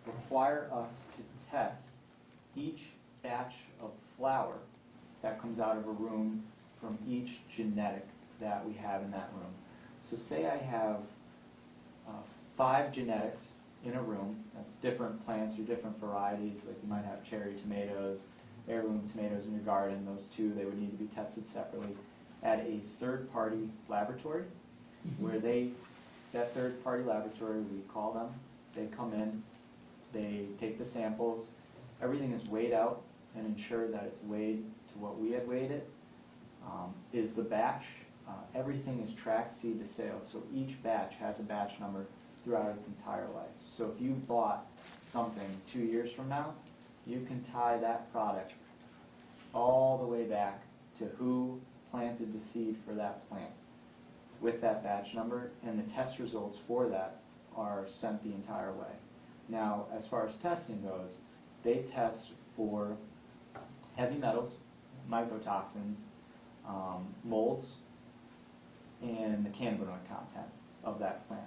require us to test each batch of flower that comes out of a room from each genetic that we have in that room. So say I have 5 genetics in a room, that's different plants or different varieties, like you might have cherry tomatoes, heirloom tomatoes in your garden, those 2, they would need to be tested separately at a third-party laboratory, where that third-party laboratory, we call them, they come in, they take the samples, everything is weighed out and ensure that it's weighed to what we had weighed it. Is the batch, everything is tracked seed to sale, so each batch has a batch number throughout its entire life. So if you bought something 2 years from now, you can tie that product all the way back to who planted the seed for that plant with that batch number, and the test results for that are sent the entire way. Now, as far as testing goes, they test for heavy metals, mycotoxins, molds, and the cannabinoid content of that plant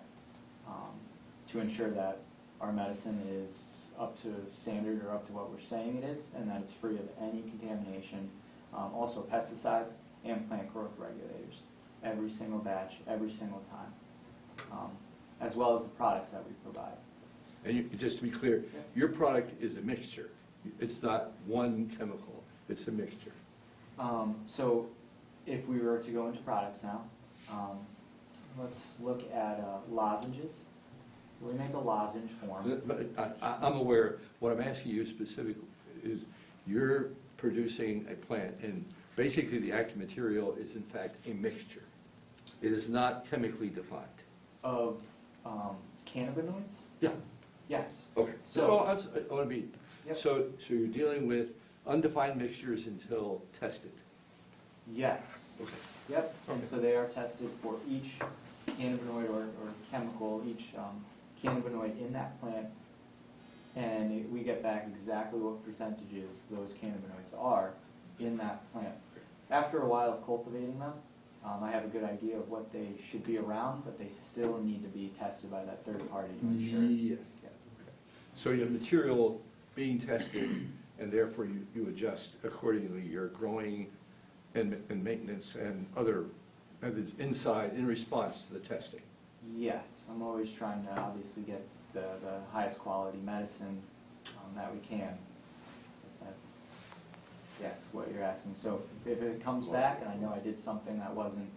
to ensure that our medicine is up to standard or up to what we're saying it is, and that it's free of any contamination. Also pesticides and plant growth regulators, every single batch, every single time, as well as the products that we provide. And just to be clear, your product is a mixture. It's not one chemical, it's a mixture. So if we were to go into products now, let's look at lozenges. We make a lozenge form. But I'm aware, what I'm asking you specifically is, you're producing a plant, and basically the active material is in fact a mixture. It is not chemically defined. Of cannabinoids? Yeah. Yes. Okay. So- I want to be, Yep. so you're dealing with undefined mixtures until tested. Yes. Okay. Yep, and so they are tested for each cannabinoid or chemical, each cannabinoid in that plant, and we get back exactly what percentages those cannabinoids are in that plant. After a while of cultivating them, I have a good idea of what they should be around, but they still need to be tested by that third party to make sure. Yes. So your material being tested, and therefore you adjust accordingly your growing and maintenance and other methods inside in response to the testing. Yes, I'm always trying to obviously get the highest quality medicine that we can. That's, yes, what you're asking. So if it comes back, and I know I did something that wasn't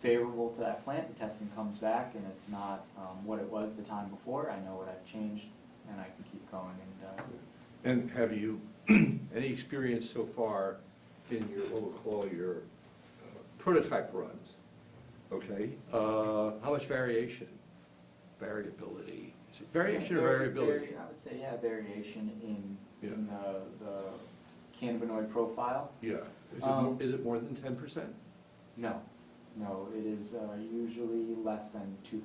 favorable to that plant, the testing comes back and it's not what it was the time before, I know what I've changed, and I can keep going. And have you any experience so far in your, what we'll call your prototype runs? Okay, how much variability? Is it variation or variability? I would say, yeah, variation in Yeah. the cannabinoid profile. Yeah. Is it more than 10%? No, it is usually less than 2%.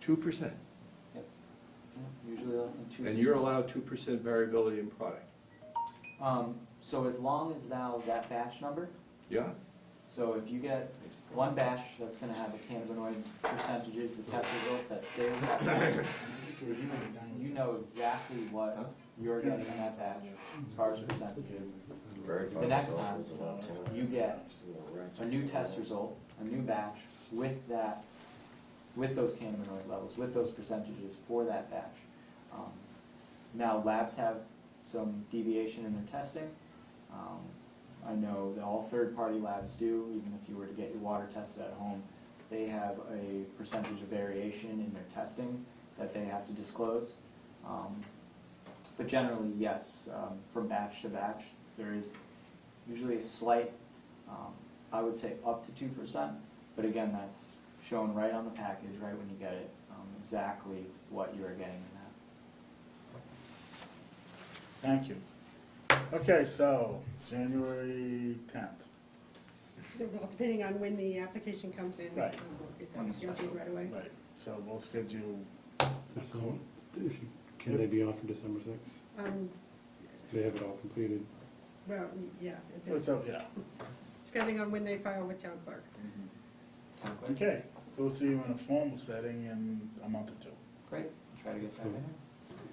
2%? Yep. Yeah, usually less than 2%. And you're allowed 2% variability in product? So as long as now that batch number, Yeah? so if you get one batch that's gonna have the cannabinoid percentages, the test results that stay with that batch, so you know exactly what you're getting in that batch as far as percentages. The next time, you get a new test result, a new batch with that, with those cannabinoid levels, with those percentages for that batch. Now, labs have some deviation in their testing. I know that all third-party labs do, even if you were to get your water tested at home, they have a percentage of variation in their testing that they have to disclose. But generally, yes, from batch to batch, there is usually a slight, I would say up to 2%, but again, that's shown right on the package, right when you get it, exactly what you are getting in that. Thank you. Okay, so January 10th. Well, depending on when the application comes in. Right. If that's scheduled right away. Right, so we'll schedule. Can they be on for December 6th? They have it all completed. Well, yeah. What's up, yeah. Depending on when they file with town clerk. Okay, we'll see you in a formal setting in a month or two. Great, try to get that in.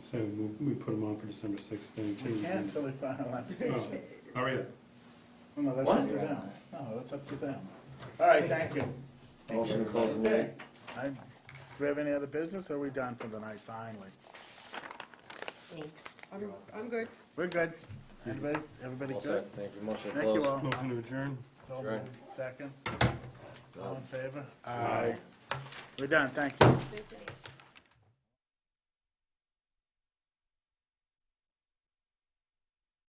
So we put them on for December 6th. Then We can't until they file an application. Oh, yeah. Well, no, that's What? up to them. No, that's up to them. All right, thank you. Motion to close the meeting. Okay. Do we have any other business, or are we done for the night finally? Thanks. I'm good. We're good. Everybody All good? set. Thank you. Motion to Thank you close. all. Motion to adjourn. So Adjourn. moved. Second. No. All in favor? Aye. We're done, thank you. Thank you.